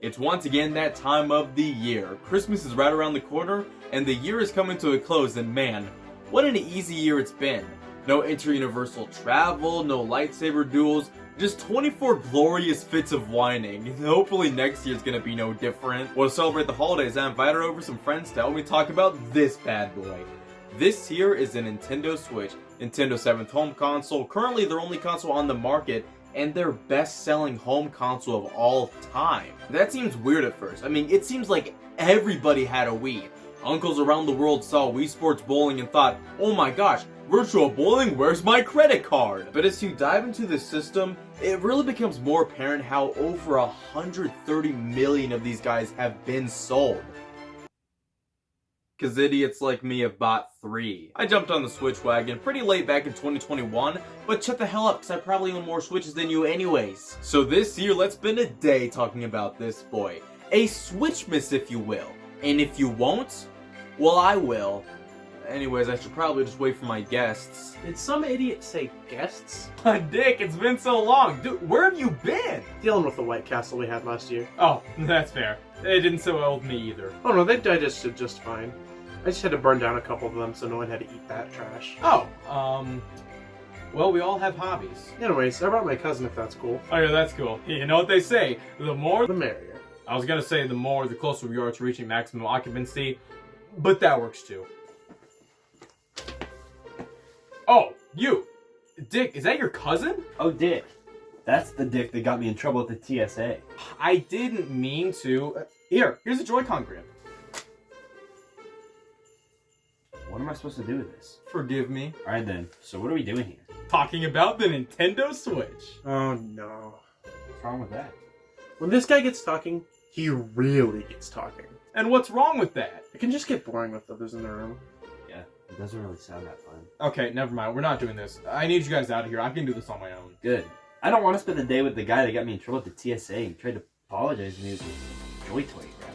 It's once again that time of the year. Christmas is right around the corner, and the year is coming to a close, and man, what an easy year it's been. No inter-universal travel, no lightsaber duels, just 24 glorious fits of whining. Hopefully next year's gonna be no different. Well, to celebrate the holidays, I invited over some friends to help me talk about this bad boy. This here is a Nintendo Switch, Nintendo's 7th home console, currently their only console on the market, and their best-selling home console of all time. That seems weird at first. I mean, it seems like everybody had a Wii. Uncles around the world saw Wii Sports Bowling and thought, oh my gosh, virtual bowling, where's my credit card? But as you dive into the system, it really becomes more apparent how over 130 million of these guys have been sold. Cause idiots like me have bought 3. I jumped on the Switch wagon pretty late back in 2021, but shut the hell up cause I probably own more Switches than you anyways. So this year, let's spend a day talking about this boy. A Switchmas, if you will. And if you won't, well, I will. Anyways, I should probably just wait for my guests. Did some idiot say guests? Dick, it's been so long. Dude, where have you been? Dealing with the White Castle we had last year. Oh, that's fair. It didn't sit well with me either. Oh no, they digested just fine. I just had to burn down a couple of them so no one had to eat that trash. Oh, well, we all have hobbies. Anyways, I brought my cousin if that's cool. Oh yeah, that's cool. You know what they say, the more... The merrier. I was gonna say the more, the closer we are to reaching maximum occupancy, but that works too. Oh, you! Dick, is that your cousin? Oh, Dick. That's the Dick that got me in trouble at the TSA. I didn't mean to. Here's a Joy-Con grip. What am I supposed to do with this? Forgive me. Alright then, so what are we doing here? Talking about the Nintendo Switch. Oh no. What's wrong with that? When this guy gets talking, he really gets talking. And what's wrong with that? It can just get boring with others in the room. Yeah, it doesn't really sound that fun. Okay, never mind. We're not doing this. I need you guys out of here. I can do this on my own. Good. I don't want to spend the day with the guy that got me in trouble at the TSA and tried to apologize to me with a Joy Toy grabber.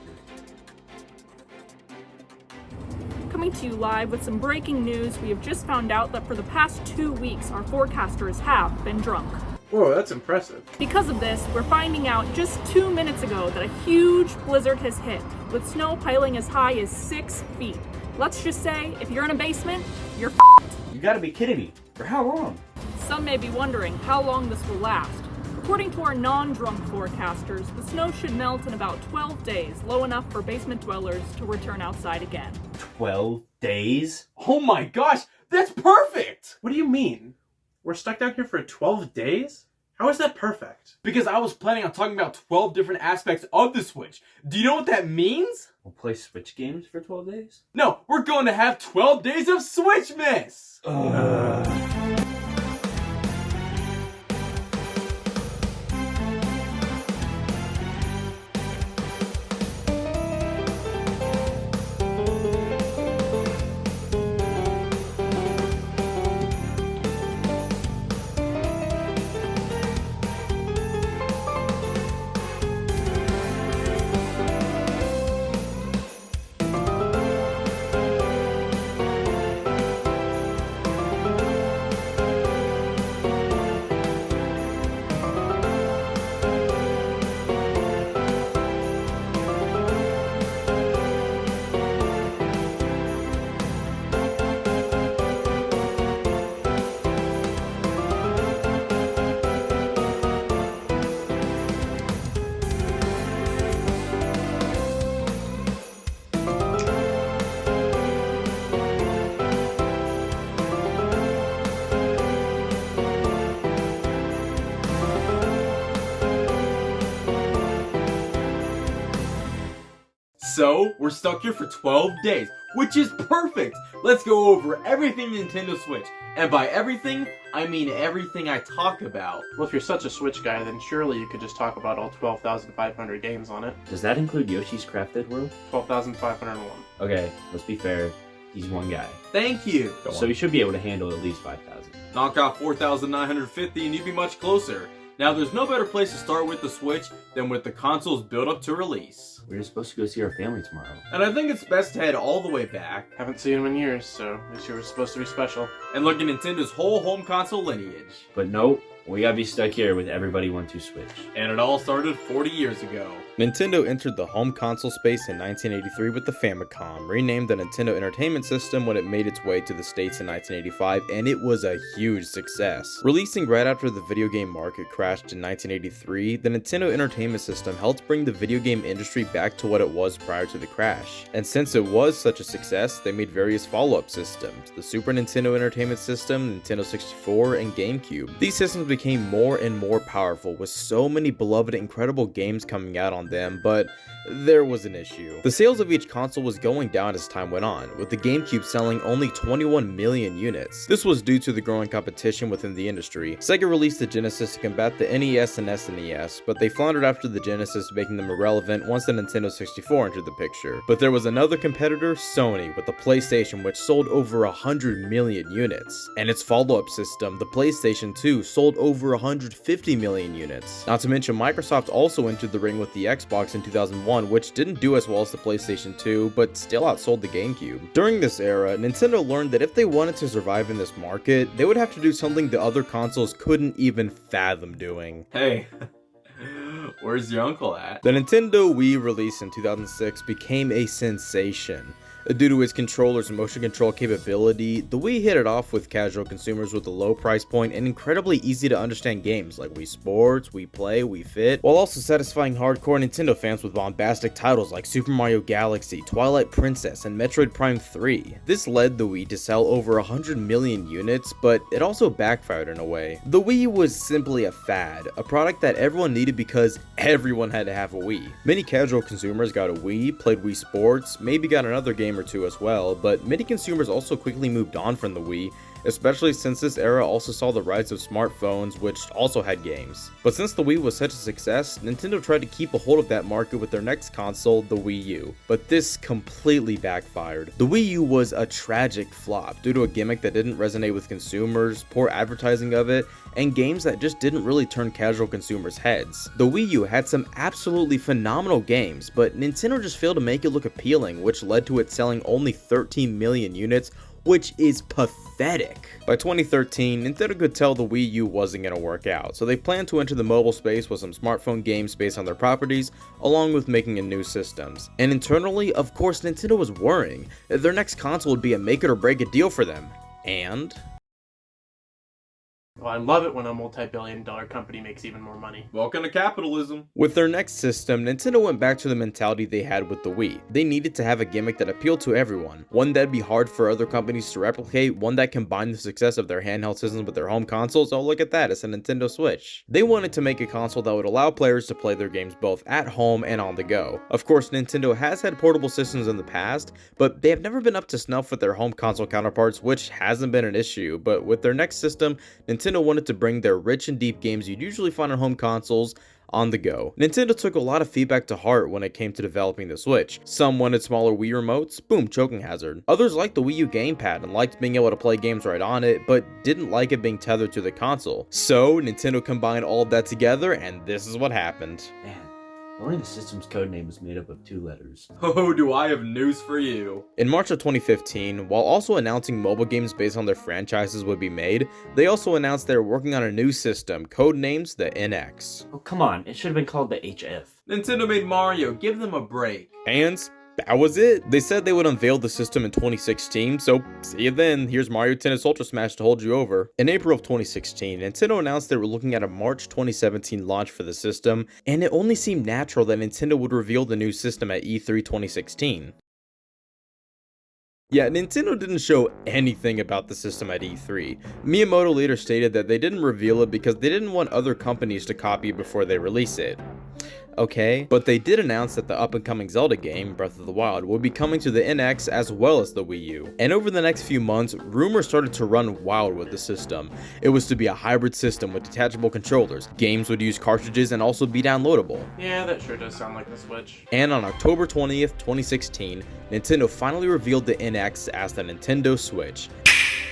Coming to you live with some breaking news, we have just found out that for the past 2 weeks, our forecasters have been drunk. Whoa, that's impressive. Because of this, we're finding out just 2 minutes ago that a huge blizzard has hit, with snow piling as high as 6 feet. Let's just say, if you're in a basement, you're f***ed. You gotta be kidding me. For how long? Some may be wondering how long this will last. According to our non-drunk forecasters, the snow should melt in about 12 days, low enough for basement dwellers to return outside again. 12 days? Oh my gosh, that's perfect! What do you mean? We're stuck down here for 12 days? How is that perfect? Because I was planning on talking about 12 different aspects of the Switch. Do you know what that means? We'll play Switch games for 12 days? No, we're going to have 12 days of Switchmas! So, we're stuck here for 12 days, which is perfect! Let's go over everything Nintendo Switch. And by everything, I mean everything I talk about. Well, if you're such a Switch guy, then surely you could just talk about all 12,500 games on it. Does that include Yoshi's Crafted World? 12,501. Okay, let's be fair. He's one guy. Thank you! So he should be able to handle at least 5,000. Knock off 4,950 and you'd be much closer. Now, there's no better place to start with the Switch than with the console's build-up to release. We're supposed to go see our family tomorrow. And I think it's best to head all the way back Haven't seen him in years, so this year was supposed to be special. and look at Nintendo's whole home console lineage. But no, we gotta be stuck here with everybody want to Switch. And it all started 40 years ago. Nintendo entered the home console space in 1983 with the Famicom, renamed the Nintendo Entertainment System when it made its way to the States in 1985, and it was a huge success. Releasing right after the video game market crashed in 1983, the Nintendo Entertainment System helped bring the video game industry back to what it was prior to the crash. And since it was such a success, they made various follow-up systems: the Super Nintendo Entertainment System, Nintendo 64, and GameCube. These systems became more and more powerful, with so many beloved incredible games coming out on them, but there was an issue. The sales of each console was going down as time went on, with the GameCube selling only 21 million units. This was due to the growing competition within the industry. Sega released the Genesis to combat the NES and SNES, but they floundered after the Genesis, making them irrelevant once the Nintendo 64 entered the picture. But there was another competitor, Sony, with the PlayStation, which sold over 100 million units. And its follow-up system, the PlayStation 2, sold over 150 million units. Not to mention Microsoft also entered the ring with the Xbox in 2001, which didn't do as well as the PlayStation 2, but still outsold the GameCube. During this era, Nintendo learned that if they wanted to survive in this market, they would have to do something the other consoles couldn't even fathom doing. Hey, where's your uncle at? The Nintendo Wii release in 2006 became a sensation. Due to its controller's motion control capability, the Wii hit it off with casual consumers with a low price point and incredibly easy to understand games like Wii Sports, Wii Play, Wii Fit, while also satisfying hardcore Nintendo fans with bombastic titles like Super Mario Galaxy, Twilight Princess, and Metroid Prime 3. This led the Wii to sell over 100 million units, but it also backfired in a way. The Wii was simply a fad, a product that everyone needed because everyone had to have a Wii. Many casual consumers got a Wii, played Wii Sports, maybe got another game or two as well, but many consumers also quickly moved on from the Wii, especially since this era also saw the rise of smartphones, which also had games. But since the Wii was such a success, Nintendo tried to keep a hold of that market with their next console, the Wii U. But this completely backfired. The Wii U was a tragic flop due to a gimmick that didn't resonate with consumers, poor advertising of it, and games that just didn't really turn casual consumers' heads. The Wii U had some absolutely phenomenal games, but Nintendo just failed to make it look appealing, which led to it selling only 13 million units, which is pathetic. By 2013, Nintendo could tell the Wii U wasn't going to work out, so they planned to enter the mobile space with some smartphone games based on their properties, along with making in new systems. And internally, of course, Nintendo was worrying that their next console would be a make it or break it deal for them. And Well, I love it when a multi-billion-dollar company makes even more money. Welcome to capitalism. with their next system, Nintendo went back to the mentality they had with the Wii. They needed to have a gimmick that appealed to everyone, one that'd be hard for other companies to replicate, one that combined the success of their handheld systems with their home consoles. Oh, look at that, it's a Nintendo Switch. They wanted to make a console that would allow players to play their games both at home and on the go. Of course, Nintendo has had portable systems in the past, but they have never been up to snuff with their home console counterparts, which hasn't been an issue. But with their next system, Nintendo wanted to bring their rich and deep games you'd usually find on home consoles on the go. Nintendo took a lot of feedback to heart when it came to developing the Switch. Some wanted smaller Wii remotes, boom, choking hazard. Others liked the Wii U gamepad and liked being able to play games right on it, but didn't like it being tethered to the console. So Nintendo combined all of that together, and this is what happened. Man, only the system's codename was made up of 2 letters. Oh, do I have news for you. In March of 2015, while also announcing mobile games based on their franchises would be made, they also announced they were working on a new system, codenamed the NX. Oh, come on. It should have been called the HF. Nintendo made Mario. Give them a break. And that was it. They said they would unveil the system in 2016, so see you then. Here's Mario Tennis Ultra Smash to hold you over. In April of 2016, Nintendo announced they were looking at a March 2017 launch for the system, and it only seemed natural that Nintendo would reveal the new system at E3 2016. Yeah, Nintendo didn't show anything about the system at E3. Miyamoto later stated that they didn't reveal it because they didn't want other companies to copy it before they release it. Okay, but they did announce that the up-and-coming Zelda game, Breath of the Wild, would be coming to the NX as well as the Wii U. And over the next few months, rumors started to run wild with the system. It was to be a hybrid system with detachable controllers. Games would use cartridges and also be downloadable. Yeah, that sure does sound like the Switch. And on October 20th, 2016, Nintendo finally revealed the NX as the Nintendo Switch.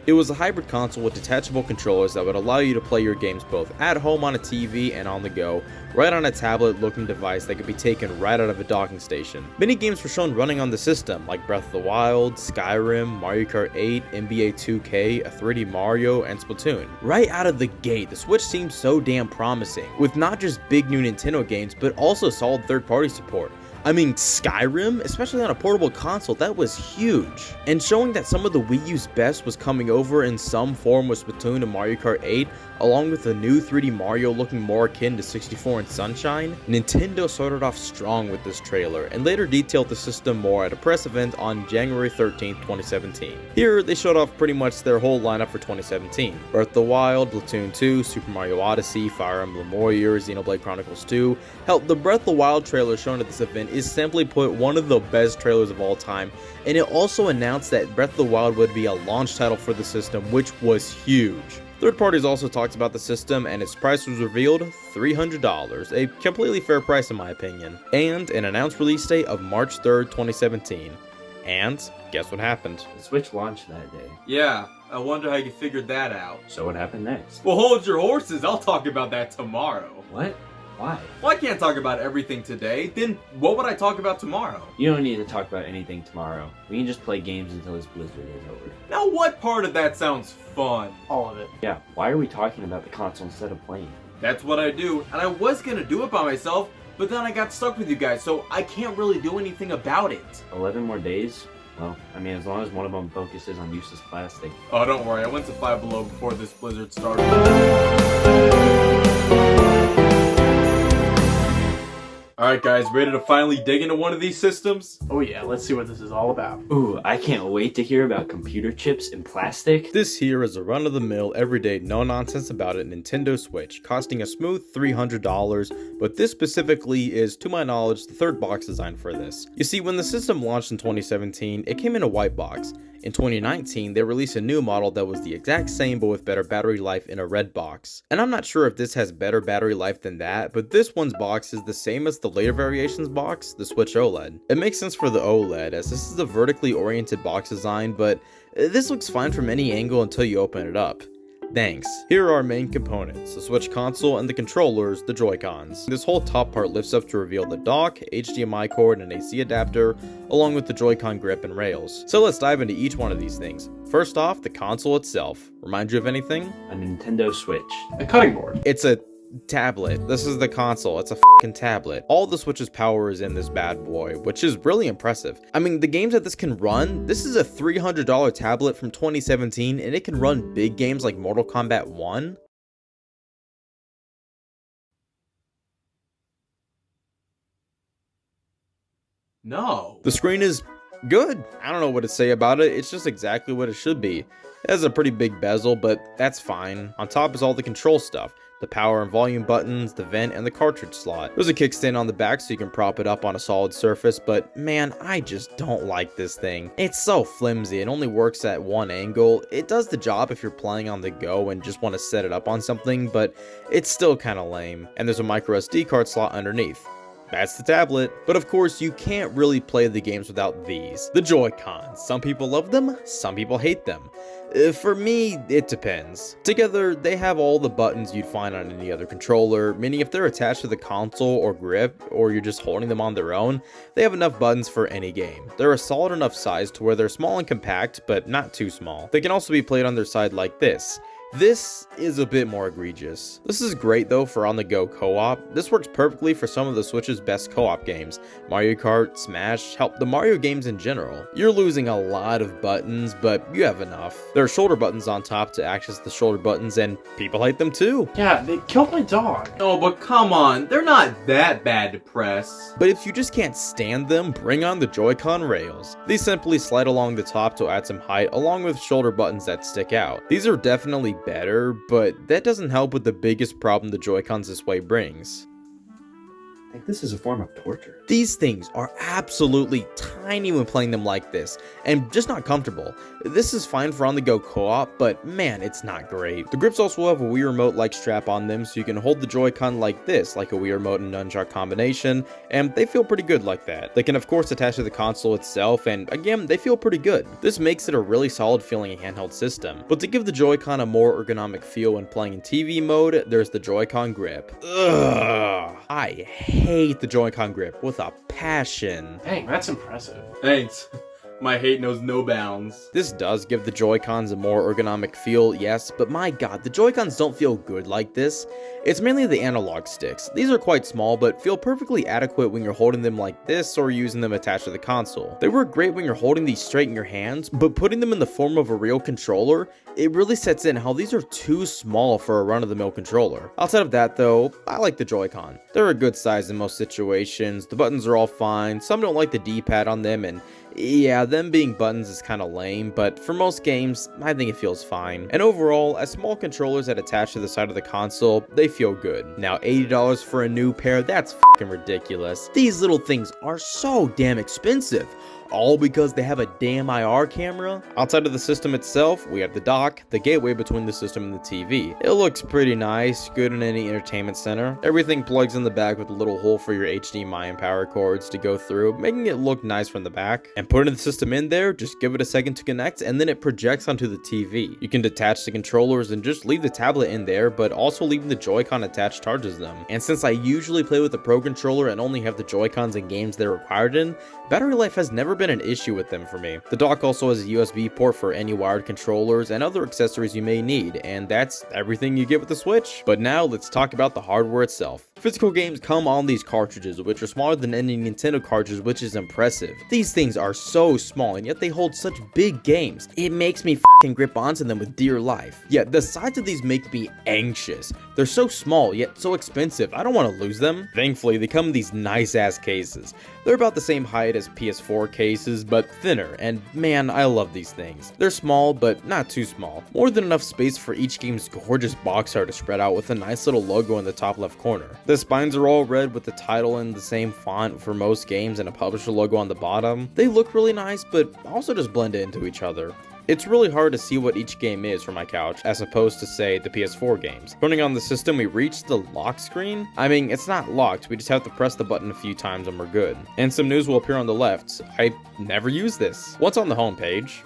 It was a hybrid console with detachable controllers that would allow you to play your games both at home on a TV and on the go, right on a tablet-looking device that could be taken right out of a docking station. Many games were shown running on the system, like Breath of the Wild, Skyrim, Mario Kart 8, NBA 2K, a 3D Mario, and Splatoon. Right out of the gate, the Switch seemed so damn promising, with not just big new Nintendo games, but also solid third-party support. I mean, Skyrim, especially on a portable console, that was huge. And showing that some of the Wii U's best was coming over in some form with Splatoon and Mario Kart 8, along with the new 3D Mario looking more akin to 64 and Sunshine, Nintendo started off strong with this trailer, and later detailed the system more at a press event on January 13, 2017. Here, they showed off pretty much their whole lineup for 2017. Breath of the Wild, Splatoon 2, Super Mario Odyssey, Fire Emblem Warriors, Xenoblade Chronicles 2. Hell, the Breath of the Wild trailer shown at this event is simply put one of the best trailers of all time, and it also announced that Breath of the Wild would be a launch title for the system, which was huge. Third parties also talked about the system, and its price was revealed, $300, a completely fair price in my opinion, and an announced release date of March 3rd, 2017. And guess what happened? The Switch launched that day. Yeah, I wonder how you figured that out. So what happened next? Well, hold your horses, I'll talk about that tomorrow. What? Why? Well, I can't talk about everything today, then what would I talk about tomorrow? You don't need to talk about anything tomorrow. We can just play games until this blizzard is over. Now what part of that sounds fun? All of it. Yeah, why are we talking about the console instead of playing? That's what I do, and I was gonna do it by myself, but then I got stuck with you guys, so I can't really do anything about it. 11 more days? Well, I mean, as long as one of them focuses on useless plastic. Oh, don't worry, I went to Five Below before this blizzard started. Alright guys, ready to finally dig into one of these systems? Oh yeah, let's see what this is all about. Ooh, I can't wait to hear about computer chips and plastic. This here is a run-of-the-mill, everyday, no-nonsense about it Nintendo Switch, costing a smooth $300, but this specifically is, to my knowledge, the third box design for this. You see, when the system launched in 2017, it came in a white box. In 2019, they released a new model that was the exact same but with better battery life in a red box. And I'm not sure if this has better battery life than that, but this one's box is the same as the later variations box, the Switch OLED. It makes sense for the OLED, as this is a vertically oriented box design, but this looks fine from any angle until you open it up. Thanks. Here are our main components, the Switch console and the controllers, the Joy-Cons. This whole top part lifts up to reveal the dock, HDMI cord, and AC adapter, along with the Joy-Con grip and rails. So let's dive into each one of these things. First off, the console itself. Remind you of anything? A Nintendo Switch. A cutting board. It's a tablet. This is the console. It's a fucking tablet. All the Switch's power is in this bad boy, which is really impressive. I mean, the games that this can run, this is a $300 tablet from 2017, and it can run big games like Mortal Kombat 1. No. The screen is good. I don't know what to say about it. It's just exactly what it should be. It has a pretty big bezel, but that's fine. On top is all the control stuff. The power and volume buttons, the vent, and the cartridge slot. There's a kickstand on the back so you can prop it up on a solid surface, but man, I just don't like this thing. It's so flimsy, it only works at one angle. It does the job if you're playing on the go and just want to set it up on something, but it's still kinda lame. And there's a micro SD card slot underneath. That's the tablet. But of course, you can't really play the games without these. The Joy-Cons. Some people love them, some people hate them. For me, it depends. Together, they have all the buttons you'd find on any other controller, meaning if they're attached to the console or grip, or you're just holding them on their own, they have enough buttons for any game. They're a solid enough size to where they're small and compact, but not too small. They can also be played on their side like this. This is a bit more egregious. This is great though for on-the-go co-op. This works perfectly for some of the Switch's best co-op games. Mario Kart, Smash, hell, the Mario games in general. You're losing a lot of buttons, but you have enough. There are shoulder buttons on top to access the shoulder buttons, and people hate them too. Yeah, they killed my dog. Oh, but come on, they're not that bad to press. But if you just can't stand them, bring on the Joy-Con rails. These simply slide along the top to add some height, along with shoulder buttons that stick out. These are definitely better, but that doesn't help with the biggest problem the Joy-Cons this way brings. I think this is a form of torture. These things are absolutely tiny when playing them like this, and just not comfortable. This is fine for on-the-go co-op, but man, it's not great. The grips also have a Wii Remote-like strap on them, so you can hold the Joy-Con like this, like a Wii Remote and nunchuck combination, and they feel pretty good like that. They can of course attach to the console itself, and again, they feel pretty good. This makes it a really solid feeling handheld system. But to give the Joy-Con a more ergonomic feel when playing in TV mode, there's the Joy-Con grip. Ugh, I hate the Joy-Con grip with a passion. Dang, that's impressive. Thanks. My hate knows no bounds. This does give the Joy-Cons a more ergonomic feel, yes, but my god, the Joy-Cons don't feel good like this. It's mainly the analog sticks. These are quite small, but feel perfectly adequate when you're holding them like this or using them attached to the console. They work great when you're holding these straight in your hands, but putting them in the form of a real controller, it really sets in how these are too small for a run-of-the-mill controller. Outside of that though, I like the Joy-Con. They're a good size in most situations, the buttons are all fine, some don't like the D-pad on them, and yeah, them being buttons is kinda lame, but for most games, I think it feels fine. And overall, as small controllers that attach to the side of the console, they feel good. Now $80 for a new pair, that's fucking ridiculous. These little things are so damn expensive. All because they have a damn IR camera? Outside of the system itself, we have the dock, the gateway between the system and the TV. It looks pretty nice, good in any entertainment center. Everything plugs in the back with a little hole for your HDMI and power cords to go through, making it look nice from the back. And putting the system in there, just give it a second to connect and then it projects onto the TV. You can detach the controllers and just leave the tablet in there, but also leaving the Joy-Con attached charges them. And since I usually play with the Pro Controller and only have the Joy-Cons in games they're required in, battery life has never been an issue with them for me. The dock also has a USB port for any wired controllers and other accessories you may need, and that's everything you get with the Switch. But now let's talk about the hardware itself. Physical games come on these cartridges, which are smaller than any Nintendo cartridge, which is impressive. These things are so small, and yet they hold such big games. It makes me fucking grip onto them with dear life. Yet the sides of these make me anxious. They're so small, yet so expensive. I don't want to lose them. Thankfully, they come in these nice ass cases. They're about the same height as PS4 cases, but thinner, and man, I love these things. They're small, but not too small. More than enough space for each game's gorgeous box art to spread out with a nice little logo in the top left corner. The spines are all red with the title in the same font for most games and a publisher logo on the bottom. They look really nice, but also just blend into each other. It's really hard to see what each game is from my couch, as opposed to, say, the PS4 games. Turning on the system, we reach the lock screen. I mean, it's not locked, we just have to press the button a few times and we're good. And some news will appear on the left. I never use this. Once on the home page,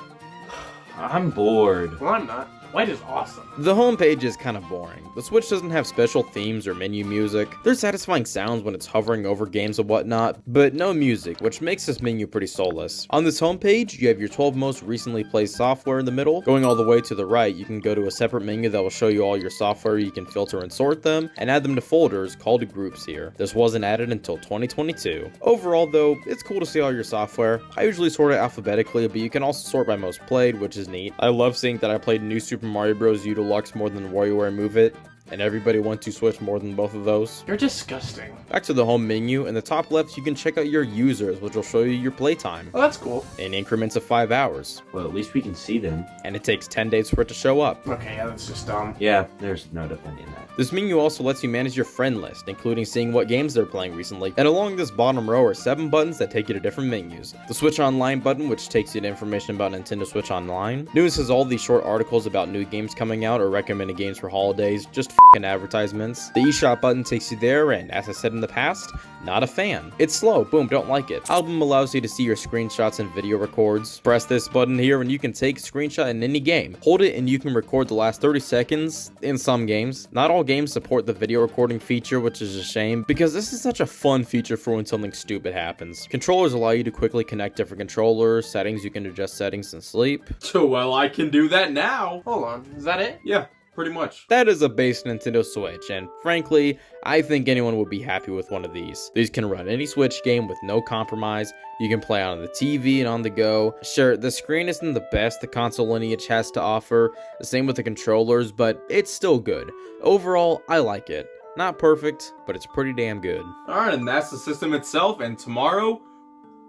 I'm bored. Well, I'm not. White is awesome. the home page is kind of boring. The Switch doesn't have special themes or menu music. There's satisfying sounds when it's hovering over games and whatnot, but no music, which makes this menu pretty soulless. On this home page, you have your 12 most recently played software in the middle. Going all the way to the right, you can go to a separate menu that will show you all your software. You can filter and sort them, and add them to folders called groups here. This wasn't added until 2022. Overall though, it's cool to see all your software. I usually sort it alphabetically, but you can also sort by most played, which is neat. I love seeing that I played New Super Mario Bros. U Deluxe more than WarioWare Move It, and everybody wants to Switch more than both of those. You're disgusting. Back to the home menu, in the top left you can check out your users, which will show you your playtime. Oh, that's cool. In increments of 5 hours. Well, at least we can see them. And it takes 10 days for it to show up. Okay, yeah, that's just dumb. Yeah, there's no defending that. This menu also lets you manage your friend list, including seeing what games they're playing recently. And along this bottom row are 7 buttons that take you to different menus. The Switch Online button, which takes you to information about Nintendo Switch Online. News has all these short articles about new games coming out or recommended games for holidays, just f***ing advertisements. The eShop button takes you there, and as I said in the past, not a fan. It's slow, boom, don't like it. Album allows you to see your screenshots and video records. Press this button here and you can take a screenshot in any game. Hold it and you can record the last 30 seconds in some games. Not all games support the video recording feature, which is a shame, because this is such a fun feature for when something stupid happens. Controllers allow you to quickly connect different controllers. Settings, you can adjust settings and sleep. Well, I can do that now. Hold on, is that it? Yeah, pretty much. That is a base Nintendo Switch, and frankly, I think anyone would be happy with one of these. These can run any Switch game with no compromise. You can play on the TV and on the go. Sure, the screen isn't the best the console lineage has to offer, the same with the controllers, but it's still good. Overall, I like it. Not perfect, but it's pretty damn good. Alright, and that's the system itself, and tomorrow,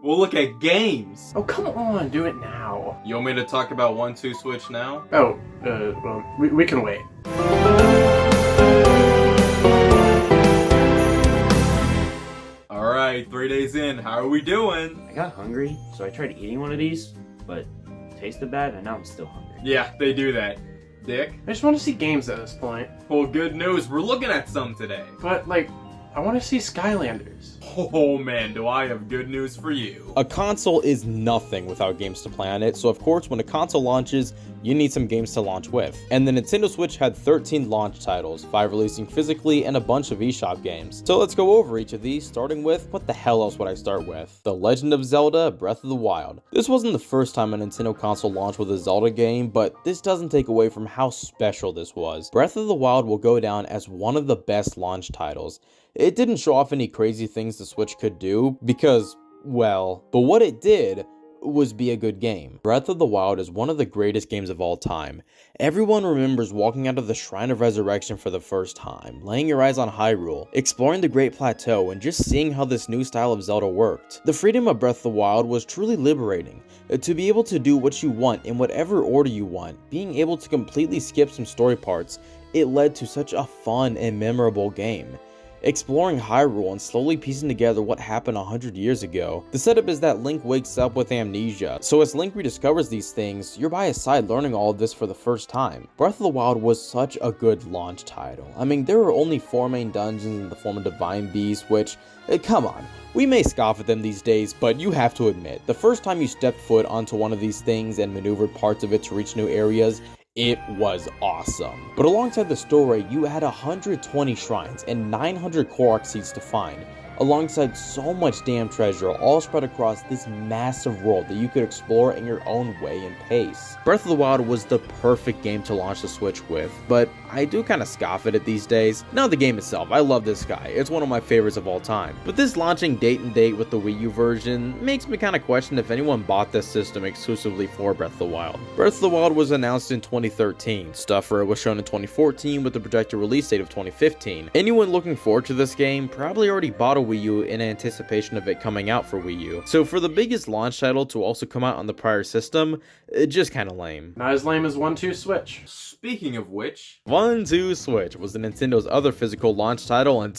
we'll look at games. Oh, come on, do it now. You want me to talk about 1-2 Switch now? Oh, well, we can wait. boys in. How are we doing? I got hungry, so I tried eating one of these, but it tasted bad, and now I'm still hungry. Yeah, they do that. Dick? I just want to see games at this point. Well, good news. We're looking at some today. But, like, I want to see Skylanders. Oh man, do I have good news for you. A console is nothing without games to play on it, so of course when a console launches, you need some games to launch with. And the Nintendo Switch had 13 launch titles, 5 releasing physically and a bunch of eShop games. So let's go over each of these, starting with, what the hell else would I start with? The Legend of Zelda Breath of the Wild. This wasn't the first time a Nintendo console launched with a Zelda game, but this doesn't take away from how special this was. Breath of the Wild will go down as one of the best launch titles. It didn't show off any crazy things the Switch could do, because, well, but what it did was be a good game. Breath of the Wild is one of the greatest games of all time. Everyone remembers walking out of the Shrine of Resurrection for the first time, laying your eyes on Hyrule, exploring the Great Plateau, and just seeing how this new style of Zelda worked. The freedom of Breath of the Wild was truly liberating. To be able to do what you want in whatever order you want, being able to completely skip some story parts, it led to such a fun and memorable game. Exploring Hyrule and slowly piecing together what happened 100 years ago. The setup is that Link wakes up with amnesia, so as Link rediscovers these things, you're by his side learning all of this for the first time. Breath of the Wild was such a good launch title. I mean, there are only 4 main dungeons in the form of Divine Beast, which, come on, we may scoff at them these days, but you have to admit, the first time you stepped foot onto one of these things and maneuvered parts of it to reach new areas, it was awesome. But alongside the story, you had 120 shrines and 900 Korok seeds to find, alongside so much damn treasure all spread across this massive world that you could explore in your own way and pace. Breath of the Wild was the perfect game to launch the Switch with, but I do kind of scoff at it these days. Not the game itself, I love this guy, it's one of my favorites of all time. But this launching date and date with the Wii U version makes me kind of question if anyone bought this system exclusively for Breath of the Wild. Breath of the Wild was announced in 2013, stuff for it was shown in 2014 with the projected release date of 2015. Anyone looking forward to this game probably already bought a Wii U in anticipation of it coming out for Wii U. So for the biggest launch title to also come out on the prior system, just kinda lame. Not as lame as 1-2 Switch. Speaking of which, 1-2 Switch was the Nintendo's other physical launch title, and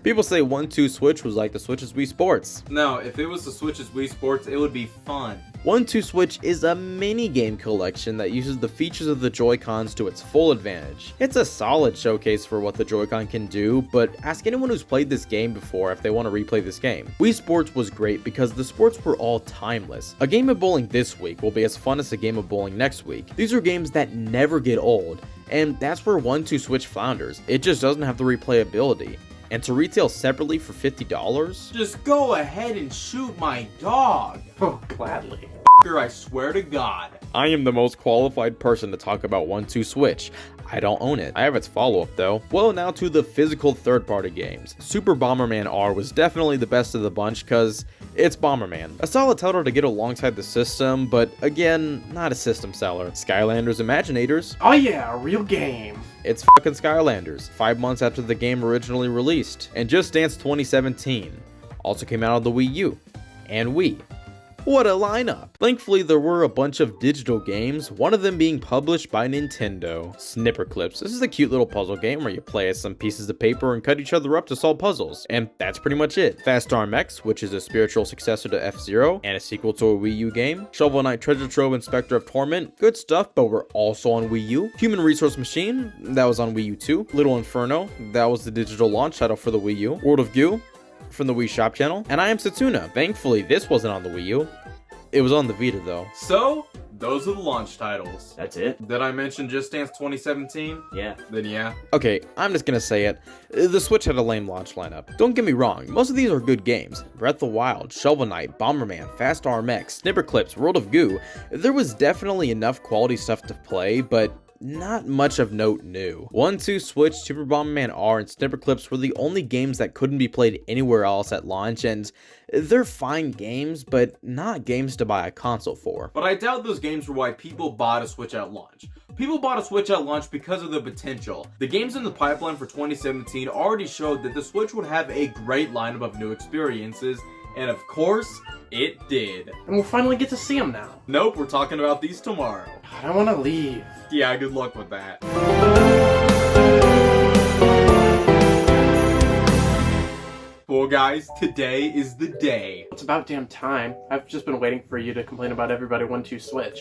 people say 1-2 Switch was like the Switch's Wii Sports. now, if it was the Switch's Wii Sports, it would be fun. 1-2 Switch is a mini-game collection that uses the features of the Joy-Cons to its full advantage. It's a solid showcase for what the Joy-Con can do, but ask anyone who's played this game before if they want to replay this game. Wii Sports was great because the sports were all timeless. A game of bowling this week will be as fun as a game of bowling next week. These are games that never get old, and that's where 1-2 Switch flounders. It just doesn't have the replayability. And to retail separately for $50? Just go ahead and shoot my dog. Oh, gladly. I swear to God. I am the most qualified person to talk about 1-2 Switch. I don't own it. I have its follow-up though. Well, now to the physical third-party games. Super Bomberman R was definitely the best of the bunch cause it's Bomberman. A solid title to get alongside the system, but again, not a system seller. Skylanders Imaginators. Oh yeah, a real game. It's fucking Skylanders, 5 months after the game originally released. And Just Dance 2017 also came out on the Wii U and Wii. What a lineup! Thankfully, there were a bunch of digital games, one of them being published by Nintendo. Snipper Clips. This is a cute little puzzle game where you play as some pieces of paper and cut each other up to solve puzzles. And that's pretty much it. Fast Arm X, which is a spiritual successor to F-Zero, and a sequel to a Wii U game. Shovel Knight Treasure Trove Inspector of Torment. Good stuff, but we're also on Wii U. Human Resource Machine, that was on Wii U too. Little Inferno, that was the digital launch title for the Wii U. World of Goo, from the Wii Shop channel, and I Am Setsuna. Thankfully, this wasn't on the Wii U. It was on the Vita though. So, those are the launch titles. That's it? Did I mention Just Dance 2017? Yeah. Then yeah. Okay, I'm just gonna say it. The Switch had a lame launch lineup. Don't get me wrong, most of these are good games. Breath of the Wild, Shovel Knight, Bomberman, Fast Arm X, Snipper Clips, World of Goo. There was definitely enough quality stuff to play, but not much of note new. 1-2 Switch, Super Bomberman R, and Snipper Clips were the only games that couldn't be played anywhere else at launch, and they're fine games, but not games to buy a console for. But I doubt those games were why people bought a Switch at launch. People bought a Switch at launch because of the potential. The games in the pipeline for 2017 already showed that the Switch would have a great lineup of new experiences, and of course, it did. And we'll finally get to see them now. Nope, we're talking about these tomorrow. I don't want to leave. Yeah, good luck with that. Well guys, today is the day. It's about damn time. I've just been waiting for you to complain about everybody 1-2 Switch.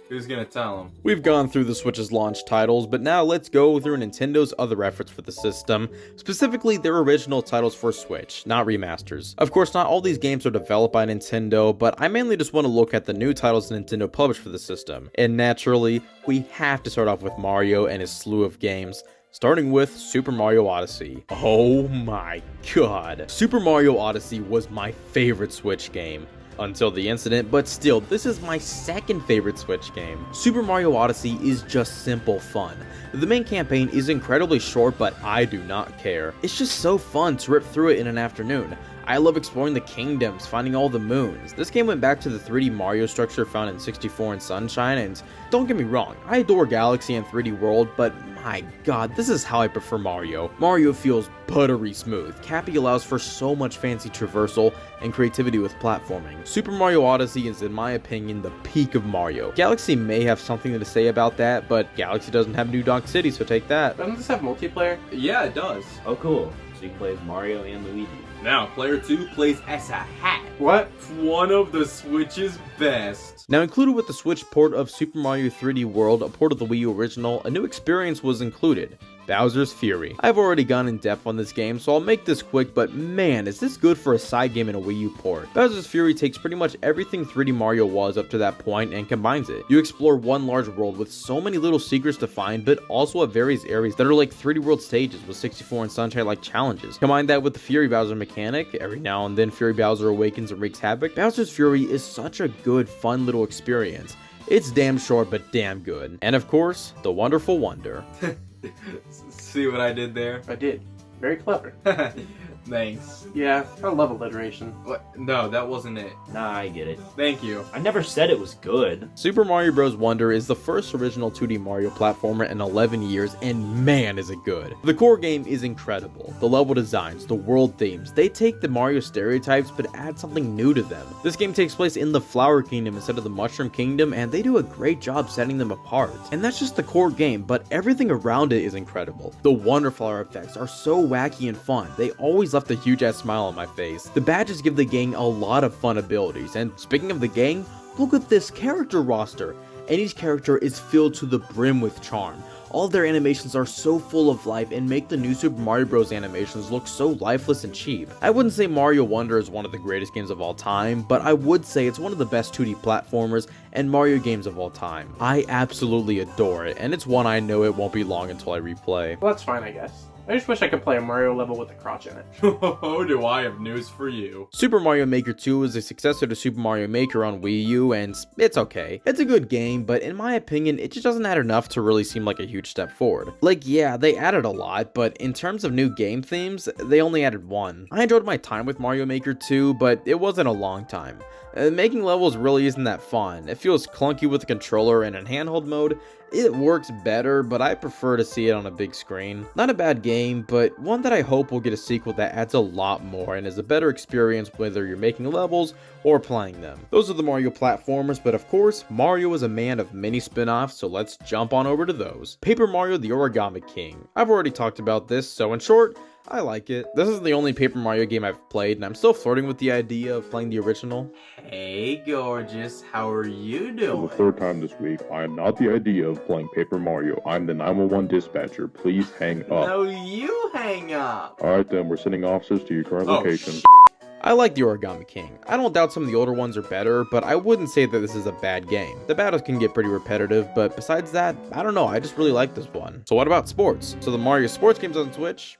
Who's gonna tell him? We've gone through the Switch's launch titles, but now let's go through Nintendo's other efforts for the system, specifically their original titles for Switch, not remasters. Of course, not all these games are developed by Nintendo, but I mainly just want to look at the new titles Nintendo published for the system. And naturally, we have to start off with Mario and his slew of games, starting with Super Mario Odyssey. Oh my god. Super Mario Odyssey was my favorite Switch game until the incident, but still, this is my second favorite Switch game. Super Mario Odyssey is just simple fun. The main campaign is incredibly short, but I do not care. It's just so fun to rip through it in an afternoon. I love exploring the kingdoms, finding all the moons. This game went back to the 3D Mario structure found in 64 and Sunshine, and don't get me wrong, I adore Galaxy and 3D World, but my god, this is how I prefer Mario. Mario feels buttery smooth. Cappy allows for so much fancy traversal and creativity with platforming. Super Mario Odyssey is, in my opinion, the peak of Mario. Galaxy may have something to say about that, but Galaxy doesn't have New Donk City, so take that. Doesn't this have multiplayer? Yeah, it does. Oh, cool. So you can play as Mario and Luigi. Now, player 2 plays as a hat. What? One of the Switch's best. Now, included with the Switch port of Super Mario 3D World, a port of the Wii U original, a new experience was included: Bowser's Fury. I've already gone in depth on this game, so I'll make this quick, but man, is this good for a side game in a Wii U port. Bowser's Fury takes pretty much everything 3D Mario was up to that point and combines it. You explore one large world with so many little secrets to find, but also have various areas that are like 3D World stages with 64 and Sunshine like challenges. Combine that with the Fury Bowser mechanic, every now and then Fury Bowser awakens and wreaks havoc. Bowser's Fury is such a good, fun little experience. It's damn short, but damn good. And of course, the wonderful wonder. See what I did there? I did. Very clever. Thanks. Yeah, I love alliteration. What? No, that wasn't it. Nah, I get it. Thank you. I never said it was good. Super Mario Bros. Wonder is the first original 2D Mario platformer in 11 years, and man is it good. The core game is incredible. The level designs, the world themes, they take the Mario stereotypes but add something new to them. This game takes place in the Flower Kingdom instead of the Mushroom Kingdom, and they do a great job setting them apart. And that's just the core game, but everything around it is incredible. The Wonderflower effects are so wacky and fun. They always left a huge ass smile on my face. The badges give the gang a lot of fun abilities, and speaking of the gang, look at this character roster, and each character is filled to the brim with charm. All of their animations are so full of life and make the new Super Mario Bros. Animations look so lifeless and cheap. I wouldn't say Mario Wonder is one of the greatest games of all time, but I would say it's one of the best 2D platformers and Mario games of all time. I absolutely adore it, and it's one I know it won't be long until I replay. Well, that's fine, I guess. I just wish I could play a Mario level with a crotch in it. Oh, do I have news for you. Super Mario Maker 2 is a successor to Super Mario Maker on Wii U, and it's okay. It's a good game, but in my opinion, it just doesn't add enough to really seem like a huge step forward. Like, yeah, they added a lot, but in terms of new game themes, they only added one. I enjoyed my time with Mario Maker 2, but it wasn't a long time. Making levels really isn't that fun. It feels clunky with the controller, and in handheld mode, it works better, but I prefer to see it on a big screen. Not a bad game, but one that I hope will get a sequel that adds a lot more and is a better experience whether you're making levels or playing them. Those are the Mario platformers, but of course, Mario is a man of many spin-offs, so let's jump on over to those. Paper Mario: The Origami King. I've already talked about this, so in short, I like it. This is the only Paper Mario game I've played, and I'm still flirting with the idea of playing the original. Hey, gorgeous. How are you For doing? the third time this week, I am not the idea of playing Paper Mario. I'm the 911 dispatcher. Please hang up. No, you hang up. Alright then, we're sending officers to your current Oh, location. I like The Origami King. I don't doubt some of the older ones are better, but I wouldn't say that this is a bad game. The battles can get pretty repetitive, but besides that, I don't know, I just really like this one. So what about sports? So the Mario sports games on Switch?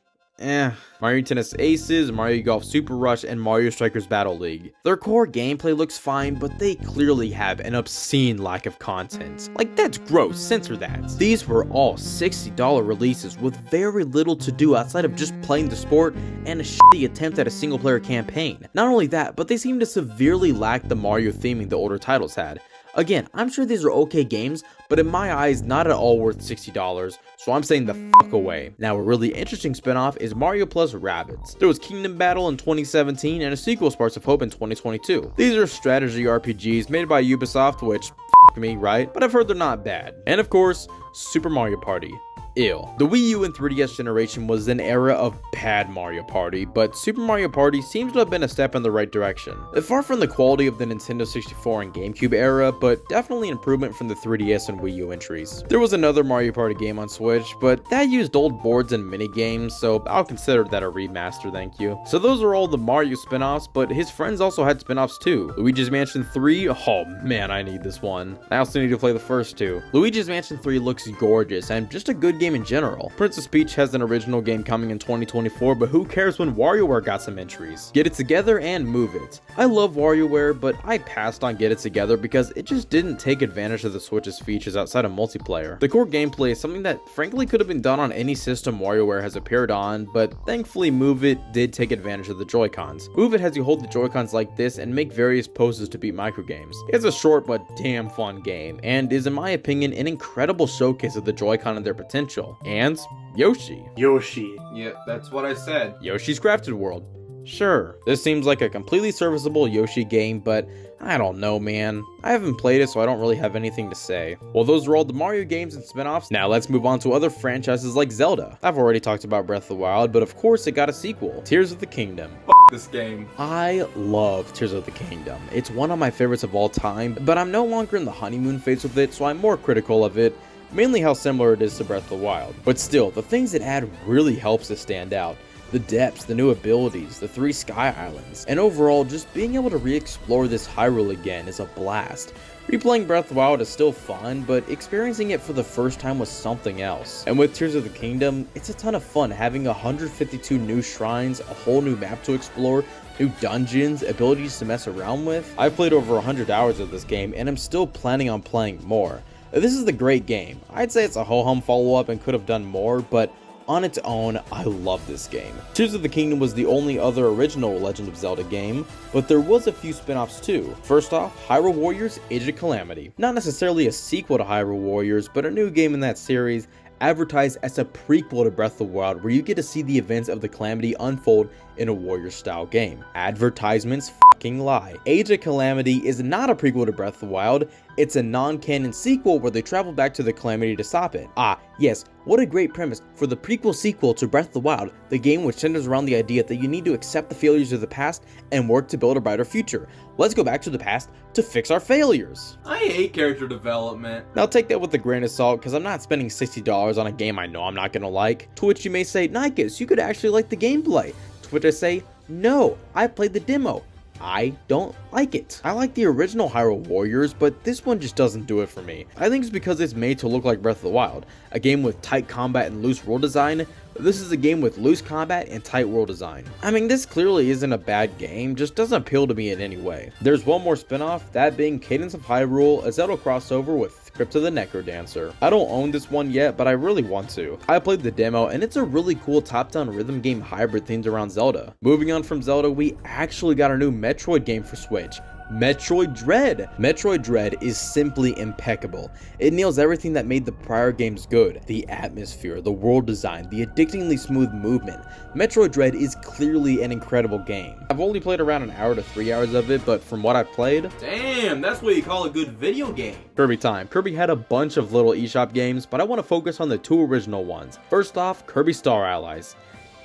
Mario Tennis Aces, Mario Golf Super Rush, and Mario Strikers Battle League. Their core gameplay looks fine, but they clearly have an obscene lack of content. Like, that's gross, censor that. These were all $60 releases with very little to do outside of just playing the sport and a shitty attempt at a single player campaign. Not only that, but they seem to severely lack the Mario theming the older titles had. Again, I'm sure these are okay games, but in my eyes, not at all worth $60, so I'm saying the fuck away. Now, a really interesting spinoff is Mario Plus Rabbids. There was Kingdom Battle in 2017 and a sequel, Sparks of Hope, in 2022. These are strategy RPGs made by Ubisoft, which, fuck me, right? But I've heard they're not bad. And of course, Super Mario Party. Ew. The Wii U and 3DS generation was an era of bad Mario Party, but Super Mario Party seems to have been a step in the right direction. Far from the quality of the Nintendo 64 and GameCube era, but definitely an improvement from the 3DS and Wii U entries. There was another Mario Party game on Switch, but that used old boards and minigames, so I'll consider that a remaster, thank you. So those are all the Mario spin-offs, but his friends also had spin-offs too. Luigi's Mansion 3, oh man, I need this one. I also need to play the first two. Luigi's Mansion 3 looks gorgeous, and just a good game in general. Princess Peach has an original game coming in 2024, but who cares when WarioWare got some entries? Get It Together and Move It. I love WarioWare, but I passed on Get It Together because it just didn't take advantage of the Switch's features outside of multiplayer. The core gameplay is something that frankly could have been done on any system WarioWare has appeared on, but thankfully Move It did take advantage of the Joy-Cons. Move It has you hold the Joy-Cons like this and make various poses to beat microgames. It's a short but damn fun game, and is in my opinion an incredible showcase of the Joy-Con and their potential. And Yoshi. Yeah, that's what I said. Yoshi's Crafted World. Sure, this seems like a completely serviceable Yoshi game, but I don't know, man. I haven't played it, so I don't really have anything to say. Well, those are all the Mario games and spin-offs. Now let's move on to other franchises like Zelda. I've already talked about Breath of the Wild, but of course it got a sequel, Tears of the Kingdom. This game. I love Tears of the Kingdom. It's one of my favorites of all time, but I'm no longer in the honeymoon phase with it, so I'm more critical of it. Mainly how similar it is to Breath of the Wild. But still, the things it add really helps it stand out. The depths, the new abilities, the 3 Sky Islands, and overall just being able to re-explore this Hyrule again is a blast. Replaying Breath of the Wild is still fun, but experiencing it for the first time was something else. And with Tears of the Kingdom, it's a ton of fun having 152 new shrines, a whole new map to explore, new dungeons, abilities to mess around with. I've played over 100 hours of this game and I'm still planning on playing more. This is a great game. I'd say it's a ho-hum follow-up and could have done more, but on its own, I love this game. Tears of the Kingdom was the only other original Legend of Zelda game, but there was a few spin-offs too. First off, Hyrule Warriors Age of Calamity. Not necessarily a sequel to Hyrule Warriors, but a new game in that series, advertised as a prequel to Breath of the Wild, where you get to see the events of the Calamity unfold in a warrior-style game. Advertisements fucking lie. Age of Calamity is not a prequel to Breath of the Wild, it's a non-canon sequel where they travel back to the Calamity to stop it. Ah, yes, what a great premise for the prequel sequel to Breath of the Wild, the game which centers around the idea that you need to accept the failures of the past and work to build a brighter future. Let's go back to the past to fix our failures. I hate character development. Now take that with a grain of salt, because I'm not spending $60 on a game I know I'm not gonna like. To which you may say, Nicus, you could actually like the gameplay. To which I say, no, I played the demo. I don't like it. I like the original Hyrule Warriors, but this one just doesn't do it for me. I think it's because it's made to look like Breath of the Wild, a game with tight combat and loose world design. This is a game with loose combat and tight world design. I mean, this clearly isn't a bad game, just doesn't appeal to me in any way. There's one more spin-off, that being Cadence of Hyrule, a Zelda crossover with Crypt of the Necrodancer. I don't own this one yet, but I really want to. I played the demo, and it's a really cool top-down rhythm game hybrid themed around Zelda. Moving on from Zelda, we actually got a new Metroid game for Switch. Metroid Dread. Metroid Dread is simply impeccable. It nails everything that made the prior games good. The atmosphere, the world design, the addictingly smooth movement. Metroid Dread is clearly an incredible game. I've only played around an hour to 3 hours of it, but from what I've played, Damn, that's what you call a good video game. Kirby time. Kirby had a bunch of little eShop games, but I want to focus on the 2 original ones. First off, Kirby Star Allies.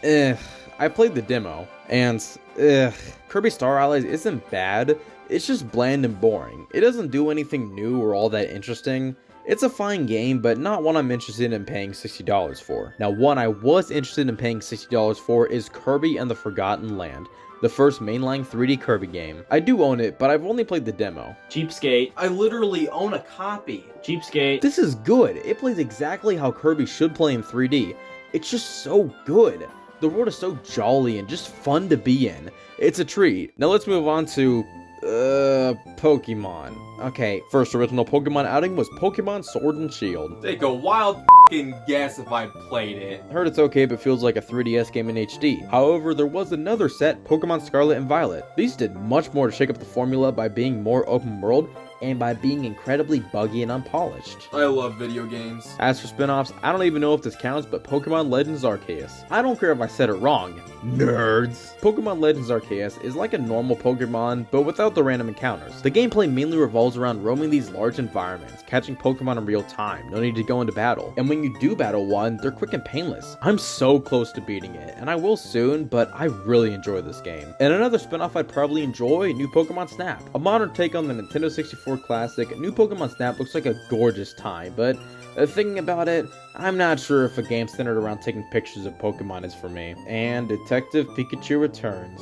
I played the demo, and Kirby Star Allies isn't bad. It's just bland and boring. It doesn't do anything new or all that interesting. It's a fine game, but not one I'm interested in paying $60 for. Now, one I was interested in paying $60 for is Kirby and the Forgotten Land, the first mainline 3D Kirby game. I do own it, but I've only played the demo. Cheapskate. I literally own a copy. Cheapskate. This is good. It plays exactly how Kirby should play in 3D. It's just so good. The world is so jolly and just fun to be in. It's a treat. Now let's move on to Pokemon. Okay, first original Pokemon outing was Pokemon Sword and Shield. Take a wild fucking guess if I played it. I heard it's okay but feels like a 3DS game in HD. However, there was another set, Pokemon Scarlet and Violet. These did much more to shake up the formula by being more open world and by being incredibly buggy and unpolished. I love video games. As for spin-offs, I don't even know if this counts, but Pokemon Legends Arceus. I don't care if I said it wrong, nerds. Pokemon Legends Arceus is like a normal Pokemon, but without the random encounters. The gameplay mainly revolves around roaming these large environments, catching Pokemon in real time, no need to go into battle. And when you do battle one, they're quick and painless. I'm so close to beating it, and I will soon, but I really enjoy this game. And another spin-off I'd probably enjoy, New Pokemon Snap. A modern take on the Nintendo 64 classic, New Pokemon Snap looks like a gorgeous time, but thinking about it, I'm not sure if a game centered around taking pictures of Pokemon is for me. And Detective Pikachu returns.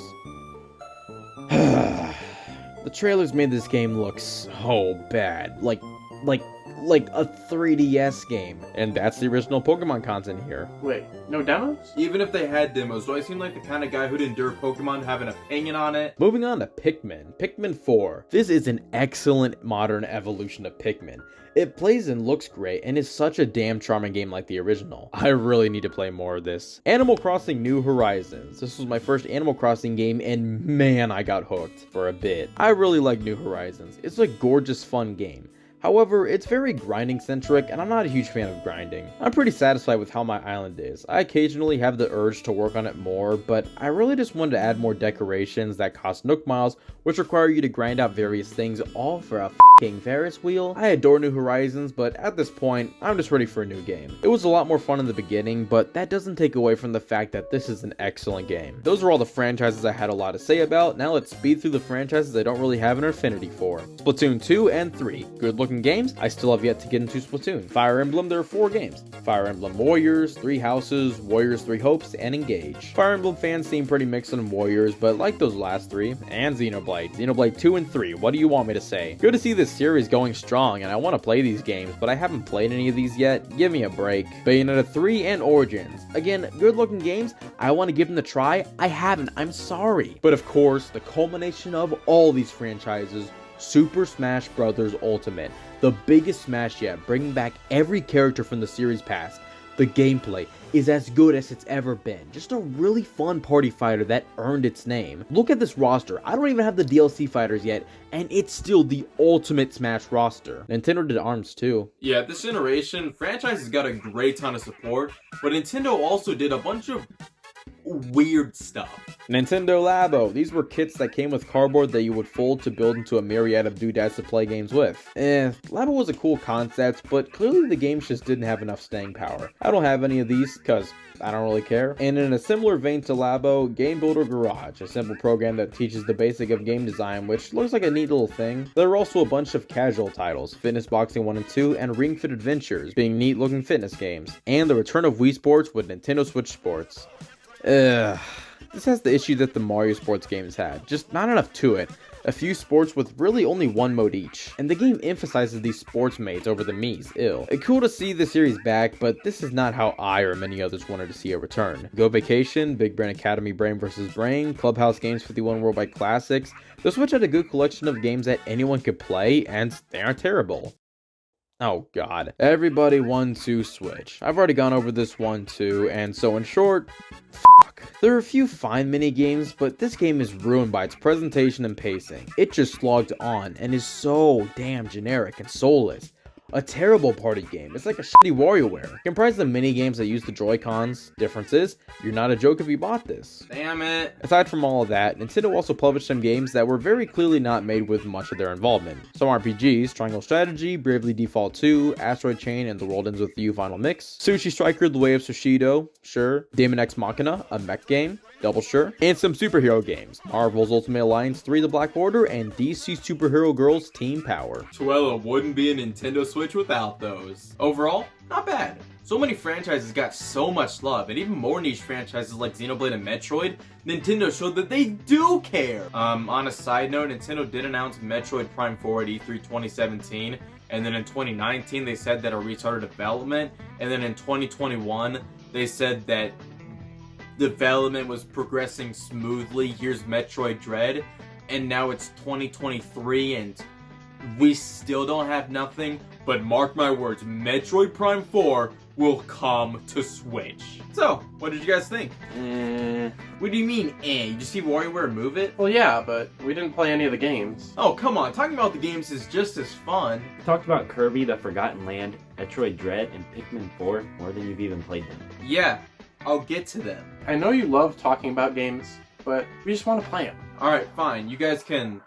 The trailers made this game look so bad. Like a 3DS game. And that's the original Pokemon content here. Wait, no demos? Even if they had demos, do I seem like the kind of guy who'd endure Pokemon have an opinion on it? Moving on to Pikmin. Pikmin 4. This is an excellent modern evolution of Pikmin. It plays and looks great and is such a damn charming game like the original. I really need to play more of this. Animal Crossing New Horizons. This was my first Animal Crossing game and man, I got hooked for a bit. I really like New Horizons. It's a gorgeous fun game. However, it's very grinding centric and I'm not a huge fan of grinding. I'm pretty satisfied with how my island is. I occasionally have the urge to work on it more, but I really just wanted to add more decorations that cost Nook Miles, which require you to grind out various things, all for a f***ing Ferris wheel. I adore New Horizons, but at this point, I'm just ready for a new game. It was a lot more fun in the beginning, but that doesn't take away from the fact that this is an excellent game. Those are all the franchises I had a lot to say about. Now let's speed through the franchises I don't really have an affinity for. Splatoon 2 and 3. Good looking games. I still have yet to get into Splatoon. Fire Emblem, there are 4 games. Fire Emblem Warriors, 3 Houses, Warriors 3 Hopes, and Engage. Fire Emblem fans seem pretty mixed on Warriors, but like those last 3, and Xenoblade. Xenoblade 2 and 3, what do you want me to say? Good to see this series going strong, and I want to play these games, but I haven't played any of these yet. Give me a break. Bayonetta 3 and Origins. Again, good looking games. I want to give them a try. I haven't. I'm sorry. But of course, the culmination of all these franchises, Super Smash Bros. Ultimate. The biggest smash yet, bringing back every character from the series past. The gameplay is as good as it's ever been. Just a really fun party fighter that earned its name. Look at this roster. I don't even have the DLC fighters yet, and it's still the ultimate Smash roster. Nintendo did ARMS too. Yeah, this generation, franchise has got a great ton of support, but Nintendo also did a bunch of weird stuff. Nintendo Labo. These were kits that came with cardboard that you would fold to build into a myriad of doodads to play games with. Labo was a cool concept, but clearly the games just didn't have enough staying power. I don't have any of these, cause I don't really care. And in a similar vein to Labo, Game Builder Garage, a simple program that teaches the basic of game design, which looks like a neat little thing. There are also a bunch of casual titles, Fitness Boxing 1 and 2, and Ring Fit Adventures, being neat looking fitness games. And the return of Wii Sports with Nintendo Switch Sports. This has the issue that the Mario Sports games had, just not enough to it. A few sports with really only one mode each, and the game emphasizes these sports modes over the Mii's. Cool to see the series back, but this is not how I or many others wanted to see a return. Go Vacation, Big Brain Academy Brain vs. Brain, Clubhouse Games 51 Worldwide Classics. The Switch had a good collection of games that anyone could play, and they aren't terrible. Oh god. Everybody 1-2 Switch. I've already gone over this 1-2, and so in short, fuck. There are a few fine mini games, but this game is ruined by its presentation and pacing. It just slogged on, and is so damn generic and soulless. A terrible party game. It's like a shitty WarioWare. Comprised of mini games that use the Joy-Cons. Difference is, you're not a joke if you bought this. Damn it. Aside from all of that, Nintendo also published some games that were very clearly not made with much of their involvement. Some RPGs, Triangle Strategy, Bravely Default 2, Asteroid Chain, and The World Ends With You Final Mix. Sushi Striker, The Way of Sushido, sure. Daemon X Machina, a mech game, double sure. And some superhero games. Marvel's Ultimate Alliance 3, The Black Order, and DC Superhero Girls Team Power. Twella wouldn't be a Nintendo Switch without those. Overall, not bad. So many franchises got so much love, and even more niche franchises like Xenoblade and Metroid, Nintendo showed that they do care. On a side note, Nintendo did announce Metroid Prime 4 at E3 2017, and then in 2019 they said that it restarted development, and then in 2021 they said that development was progressing smoothly. Here's Metroid Dread, and now it's 2023 and we still don't have nothing, but mark my words, Metroid Prime 4 will come to Switch. So, what did you guys think? What do you mean, You just see WarioWare move it? Well, yeah, but we didn't play any of the games. Oh, come on. Talking about the games is just as fun. Talked about Kirby, The Forgotten Land, Metroid Dread, and Pikmin 4 more than you've even played them. Yeah, I'll get to them. I know you love talking about games, but we just want to play them. Alright, fine. You guys can...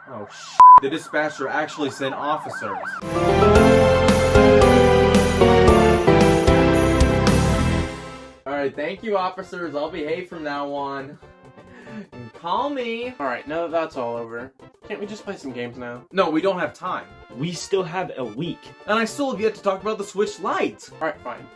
Oh, The dispatcher actually sent officers. Alright, thank you, officers. I'll behave from now on. Call me. Alright, now that that's all over, can't we just play some games now? No, we don't have time. We still have a week. And I still have yet to talk about the Switch Lite. Alright, fine.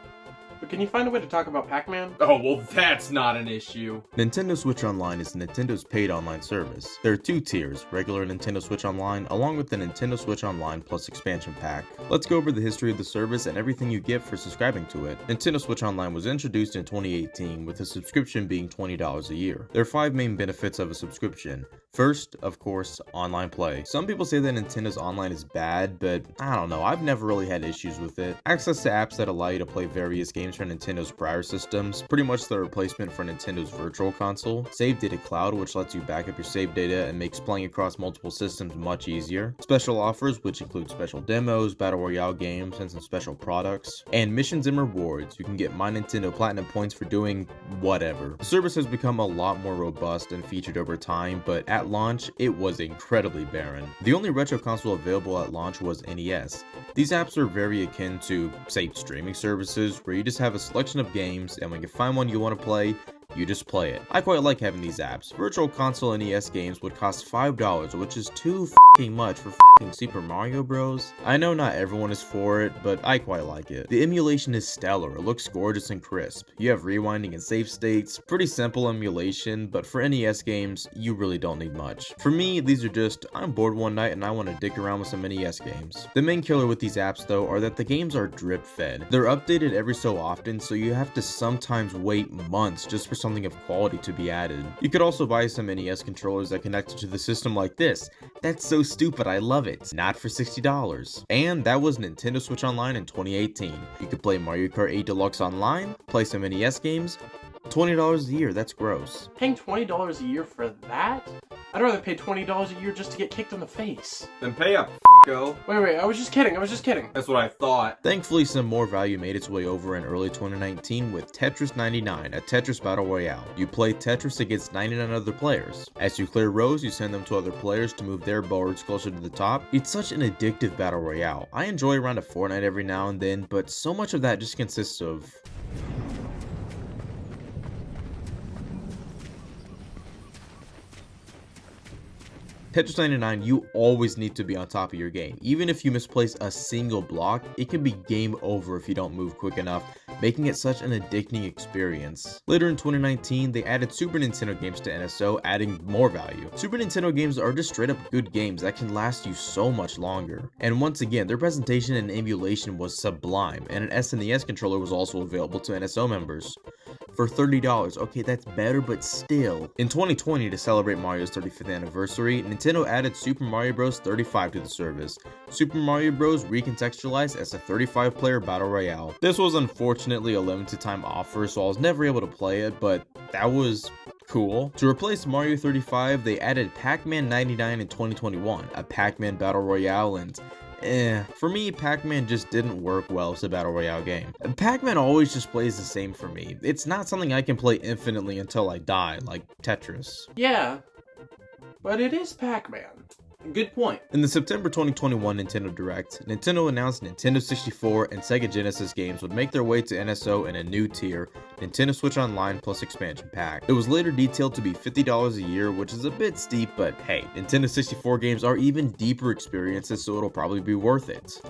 But can you find a way to talk about Pac-Man? Oh, well, that's not an issue. Nintendo Switch Online is Nintendo's paid online service. There are two tiers, regular Nintendo Switch Online, along with the Nintendo Switch Online Plus expansion pack. Let's go over the history of the service and everything you get for subscribing to it. Nintendo Switch Online was introduced in 2018, with a subscription being $20 a year. There are 5 main benefits of a subscription. First, of course, online play. Some people say that Nintendo's online is bad, but I don't know, I've never really had issues with it. Access to apps that allow you to play various games from Nintendo's prior systems, pretty much the replacement for Nintendo's Virtual Console. Save Data Cloud, which lets you back up your save data and makes playing across multiple systems much easier. Special offers, which include special demos, Battle Royale games, and some special products. And missions and rewards. You can get My Nintendo Platinum points for doing whatever. The service has become a lot more robust and featured over time, but at launch, it was incredibly barren. The only retro console available at launch was NES. These apps are very akin to, say, streaming services, where you just have a selection of games, and when you find one you want to play, you just play it. I quite like having these apps. Virtual Console NES games would cost $5, which is too f***ing much for f***ing Super Mario Bros. I know not everyone is for it, but I quite like it. The emulation is stellar, it looks gorgeous and crisp. You have rewinding and save states, pretty simple emulation, but for NES games, you really don't need much. For me, these are just, I'm bored one night and I want to dick around with some NES games. The main killer with these apps though are that the games are drip fed. They're updated every so often, so you have to sometimes wait months just for something of quality to be added. You could also buy some NES controllers that connect to the system like this. That's so stupid, I love it. Not for $60. And that was Nintendo Switch Online in 2018. You could play Mario Kart 8 Deluxe online, play some NES games, $20 a year, that's gross. Paying $20 a year for that? I'd rather pay $20 a year just to get kicked in the face. Then pay up, go. Wait, I was just kidding. That's what I thought. Thankfully, some more value made its way over in early 2019 with Tetris 99, a Tetris Battle Royale. You play Tetris against 99 other players. As you clear rows, you send them to other players to move their boards closer to the top. It's such an addictive Battle Royale. I enjoy around a Fortnite every now and then, but so much of that just consists of... Tetris 99, you always need to be on top of your game. Even if you misplace a single block, it can be game over if you don't move quick enough, making it such an addicting experience. Later in 2019, they added Super Nintendo games to NSO, adding more value. Super Nintendo games are just straight up good games that can last you so much longer. And once again, their presentation and emulation was sublime, and an SNES controller was also available to NSO members. For $30, okay, that's better, but still. In 2020, to celebrate Mario's 35th anniversary, Nintendo added Super Mario Bros. 35 to the service. Super Mario Bros. Recontextualized as a 35-player battle royale. This was unfortunately a limited time offer, so I was never able to play it, but that was cool. To replace Mario 35, they added Pac-Man 99 in 2021, a Pac-Man battle royale, and for me, Pac-Man just didn't work well as a Battle Royale game. Pac-Man always just plays the same for me. It's not something I can play infinitely until I die, like Tetris. Yeah, but it is Pac-Man. Good point. In the September 2021 Nintendo Direct, Nintendo announced Nintendo 64 and Sega Genesis games would make their way to NSO in a new tier, Nintendo Switch Online Plus expansion pack. It was later detailed to be $50 a year, which is a bit steep, but hey, Nintendo 64 games are even deeper experiences, so it'll probably be worth it.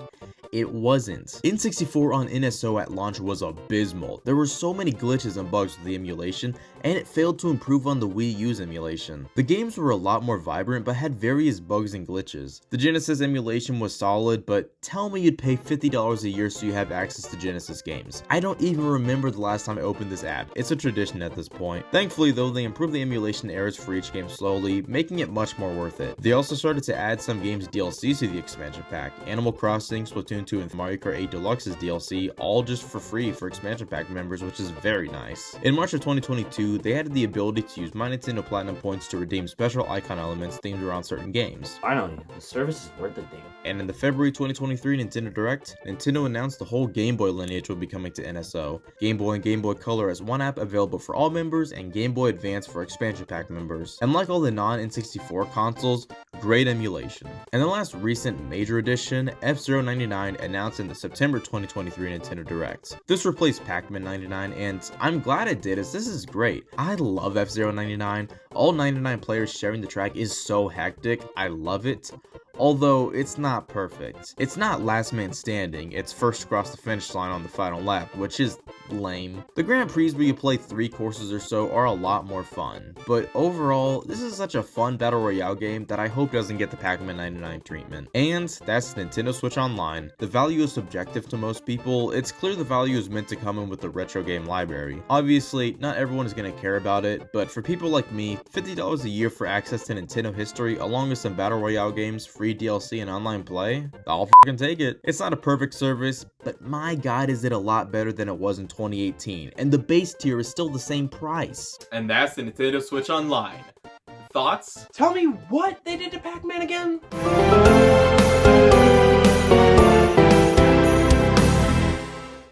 It wasn't. N64 on NSO at launch was abysmal. There were so many glitches and bugs with the emulation, and it failed to improve on the Wii U's emulation. The games were a lot more vibrant, but had various bugs and glitches. The Genesis emulation was solid, but tell me you'd pay $50 a year so you have access to Genesis games. I don't even remember the last time I opened this app. It's a tradition at this point. Thankfully though, they improved the emulation errors for each game slowly, making it much more worth it. They also started to add some games DLCs to the expansion pack. Animal Crossing, Splatoon 2 and Mario Kart 8 Deluxe's DLC, all just for free for expansion pack members, which is very nice. In March of 2022, they added the ability to use My Nintendo Platinum points to redeem special icon elements themed around certain games. Finally, the service is worth the damn. And in the February 2023 Nintendo Direct, Nintendo announced the whole Game Boy lineage will be coming to NSO. Game Boy and Game Boy Color as one app available for all members, and Game Boy Advance for expansion pack members. And like all the non-N64 consoles, great emulation. And the last recent major addition, F-Zero 99, announced in the September 2023 Nintendo Direct. This replaced Pac-Man 99, and I'm glad it did, as this is great. I love F-Zero 99. All 99 players sharing the track is so hectic. I love it. Although it's not perfect. It's not last man standing, it's first across the finish line on the final lap, which is lame. The Grand Prix where you play 3 courses or so are a lot more fun, but overall, this is such a fun battle royale game that I hope doesn't get the Pac-Man 99 treatment. And that's Nintendo Switch Online. The value is subjective to most people. It's clear the value is meant to come in with the retro game library. Obviously, not everyone is going to care about it, but for people like me, $50 a year for access to Nintendo history along with some battle royale games, free DLC and online play, I'll fucking take it. It's not a perfect service, but my god is it a lot better than it was in 2018, and the base tier is still the same price. And that's the Nintendo Switch Online. Thoughts? Tell me what they did to Pac-Man again?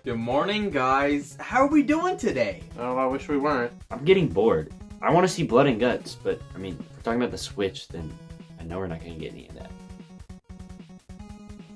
Good morning, guys. How are we doing today? Oh, I wish we weren't. I'm getting bored. I want to see blood and guts, but I mean, if we're talking about the Switch, then I know we're not going to get any of that.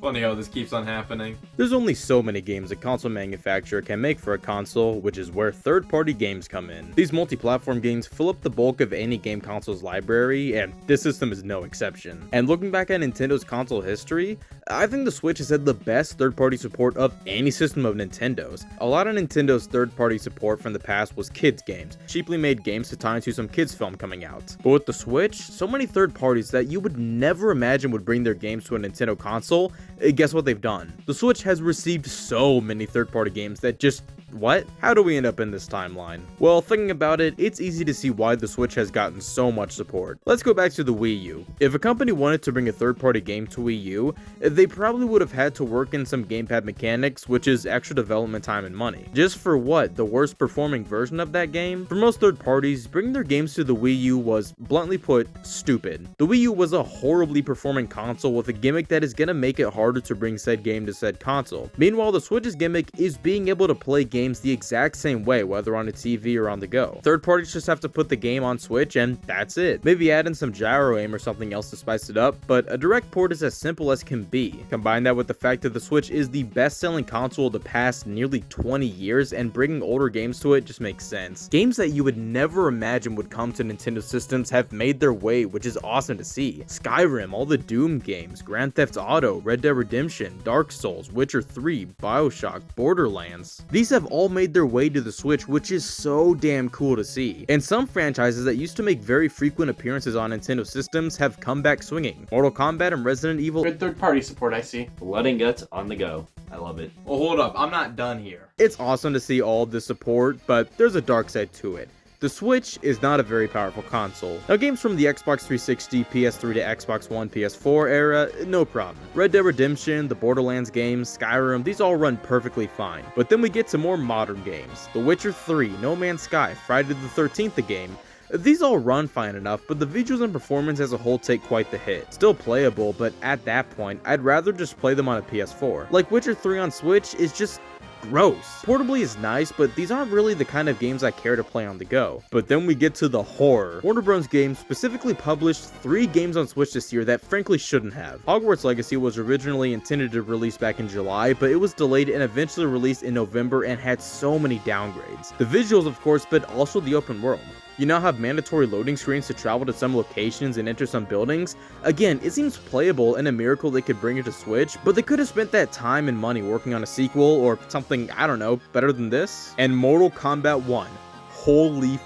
Funny how this keeps on happening. There's only so many games a console manufacturer can make for a console, which is where third-party games come in. These multi-platform games fill up the bulk of any game console's library, and this system is no exception. And looking back at Nintendo's console history, I think the Switch has had the best third-party support of any system of Nintendo's. A lot of Nintendo's third-party support from the past was kids games, cheaply made games to tie into some kids film coming out. But with the Switch, so many third parties that you would never imagine would bring their games to a Nintendo console, guess what they've done? The Switch has received so many third-party games that just... what? How do we end up in this timeline? Well, thinking about it, it's easy to see why the Switch has gotten so much support. Let's go back to the Wii U. If a company wanted to bring a third-party game to Wii U, they probably would have had to work in some gamepad mechanics, which is extra development time and money. Just for what? The worst performing version of that game? For most third parties, bringing their games to the Wii U was, bluntly put, stupid. The Wii U was a horribly performing console with a gimmick that is gonna make it harder to bring said game to said console. Meanwhile, the Switch's gimmick is being able to play games the exact same way, whether on a TV or on the go. Third parties just have to put the game on Switch and that's it. Maybe add in some gyro aim or something else to spice it up, but a direct port is as simple as can be. Combine that with the fact that the Switch is the best-selling console of the past nearly 20 years, and bringing older games to it just makes sense. Games that you would never imagine would come to Nintendo systems have made their way, which is awesome to see. Skyrim, all the Doom games, Grand Theft Auto, Red Dead Redemption, Dark Souls, Witcher 3, Bioshock, Borderlands. These have all made their way to the Switch, which is so damn cool to see. And some franchises that used to make very frequent appearances on Nintendo systems have come back swinging. Mortal Kombat and Resident Evil. Good third-party support, I see. Blood and guts on the go. I love it. Well, hold up. I'm not done here. It's awesome to see all this support, but there's a dark side to it. The Switch is not a very powerful console. Now, games from the Xbox 360, PS3 to Xbox One, PS4 era, no problem. Red Dead Redemption, the Borderlands games, Skyrim, these all run perfectly fine. But then we get to more modern games. The Witcher 3, No Man's Sky, Friday the 13th the game. These all run fine enough, but the visuals and performance as a whole take quite the hit. Still playable, but at that point, I'd rather just play them on a PS4. Like Witcher 3 on Switch is just gross. Portably is nice, but these aren't really the kind of games I care to play on the go. But then we get to the horror. Warner Bros. Games specifically published 3 games on Switch this year that frankly shouldn't have. Hogwarts Legacy was originally intended to release back in July, but it was delayed and eventually released in November and had so many downgrades. The visuals, of course, but also the open world. You now have mandatory loading screens to travel to some locations and enter some buildings. Again, it seems playable and a miracle they could bring it to Switch, but they could have spent that time and money working on a sequel or something, I don't know, better than this. And Mortal Kombat 1. Holy f***.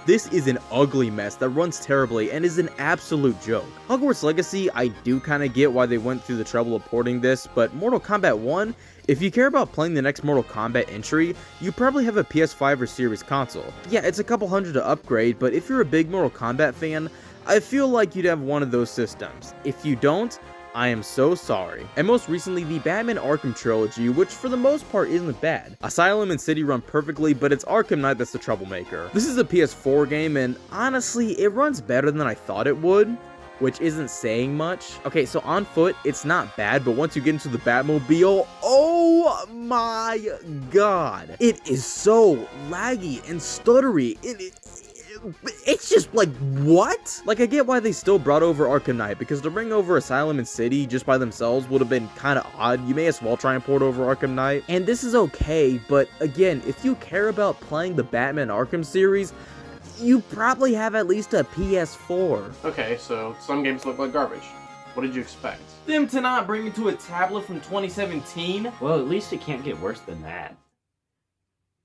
This is an ugly mess that runs terribly and is an absolute joke. Hogwarts Legacy, I do kinda get why they went through the trouble of porting this, but Mortal Kombat 1? If you care about playing the next Mortal Kombat entry, you probably have a PS5 or Series console. Yeah, it's a couple hundred to upgrade, but if you're a big Mortal Kombat fan, I feel like you'd have one of those systems. If you don't, I am so sorry. And most recently, the Batman Arkham trilogy, which for the most part isn't bad. Asylum and City run perfectly, but it's Arkham Knight that's the troublemaker. This is a PS4 game, and honestly, it runs better than I thought it would, which isn't saying much. Okay, so on foot, it's not bad, but once you get into the Batmobile, oh my god. It is so laggy and stuttery. It's just like, what? Like, I get why they still brought over Arkham Knight, because to bring over Asylum and City just by themselves would have been kind of odd. You may as well try and port over Arkham Knight. And this is okay, but again, if you care about playing the Batman Arkham series, you probably have at least a PS4. Okay, so some games look like garbage. What did you expect? Them to not bring it to a tablet from 2017? Well, at least it can't get worse than that.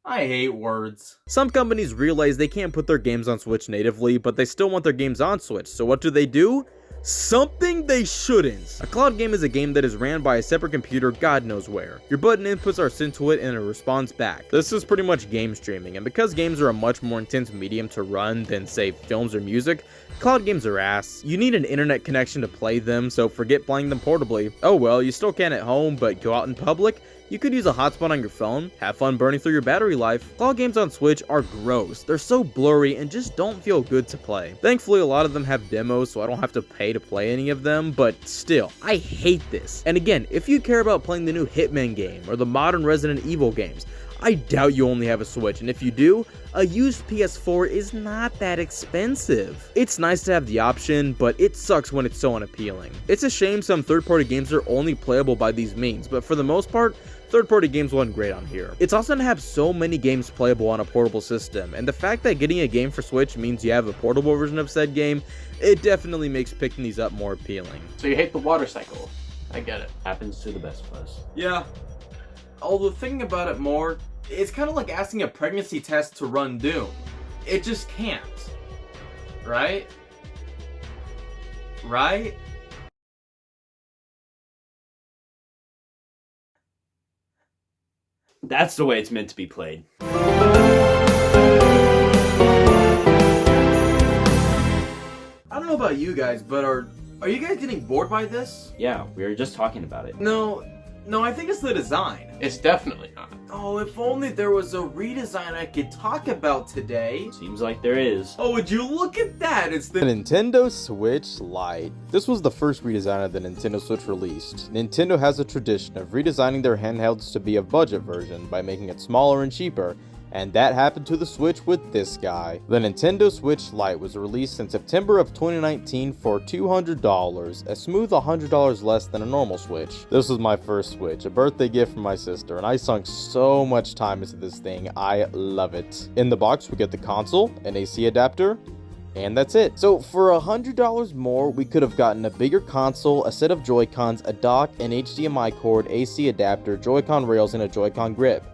I hate words. Some companies realize they can't put their games on Switch natively, but they still want their games on Switch, so what do? Something they shouldn't. A cloud game is a game that is ran by a separate computer God knows where. Your button inputs are sent to it and it responds back. This is pretty much game streaming, and because games are a much more intense medium to run than, say, films or music, cloud games are ass. You need an internet connection to play them, so forget playing them portably. Oh well, you still can at home, but go out in public? You could use a hotspot on your phone, have fun burning through your battery life. Cloud games on Switch are gross, they're so blurry and just don't feel good to play. Thankfully, a lot of them have demos, so I don't have to pay to play any of them, but still, I hate this. And again, if you care about playing the new Hitman game or the modern Resident Evil games, I doubt you only have a Switch, and if you do, a used PS4 is not that expensive. It's nice to have the option, but it sucks when it's so unappealing. It's a shame some third-party games are only playable by these means, but for the most part, third-party games run great on here. It's awesome to have so many games playable on a portable system, and the fact that getting a game for Switch means you have a portable version of said game, it definitely makes picking these up more appealing. So you hate the water cycle. I get it. Happens to the best of us. Yeah. Although thinking about it more, it's kind of like asking a pregnancy test to run Doom. It just can't. Right? Right? That's the way it's meant to be played. I don't know about you guys, but are you guys getting bored by this? Yeah, we were just talking about it. No, I think it's the design. It's definitely not. Oh, if only there was a redesign I could talk about today. Seems like there is. Oh, would you look at that? It's The the Nintendo Switch Lite. This was the first redesign that the Nintendo Switch released. Nintendo has a tradition of redesigning their handhelds to be a budget version by making it smaller and cheaper, and that happened to the Switch with this guy. The Nintendo Switch Lite was released in September of 2019 for $200, a smooth $100 less than a normal Switch. This was my first Switch, a birthday gift from my sister, and I sunk so much time into this thing. I love it. In the box, we get the console, an AC adapter, and that's it. So for $100 more, we could have gotten a bigger console, a set of Joy-Cons, a dock, an HDMI cord, AC adapter, Joy-Con rails, and a Joy-Con grip.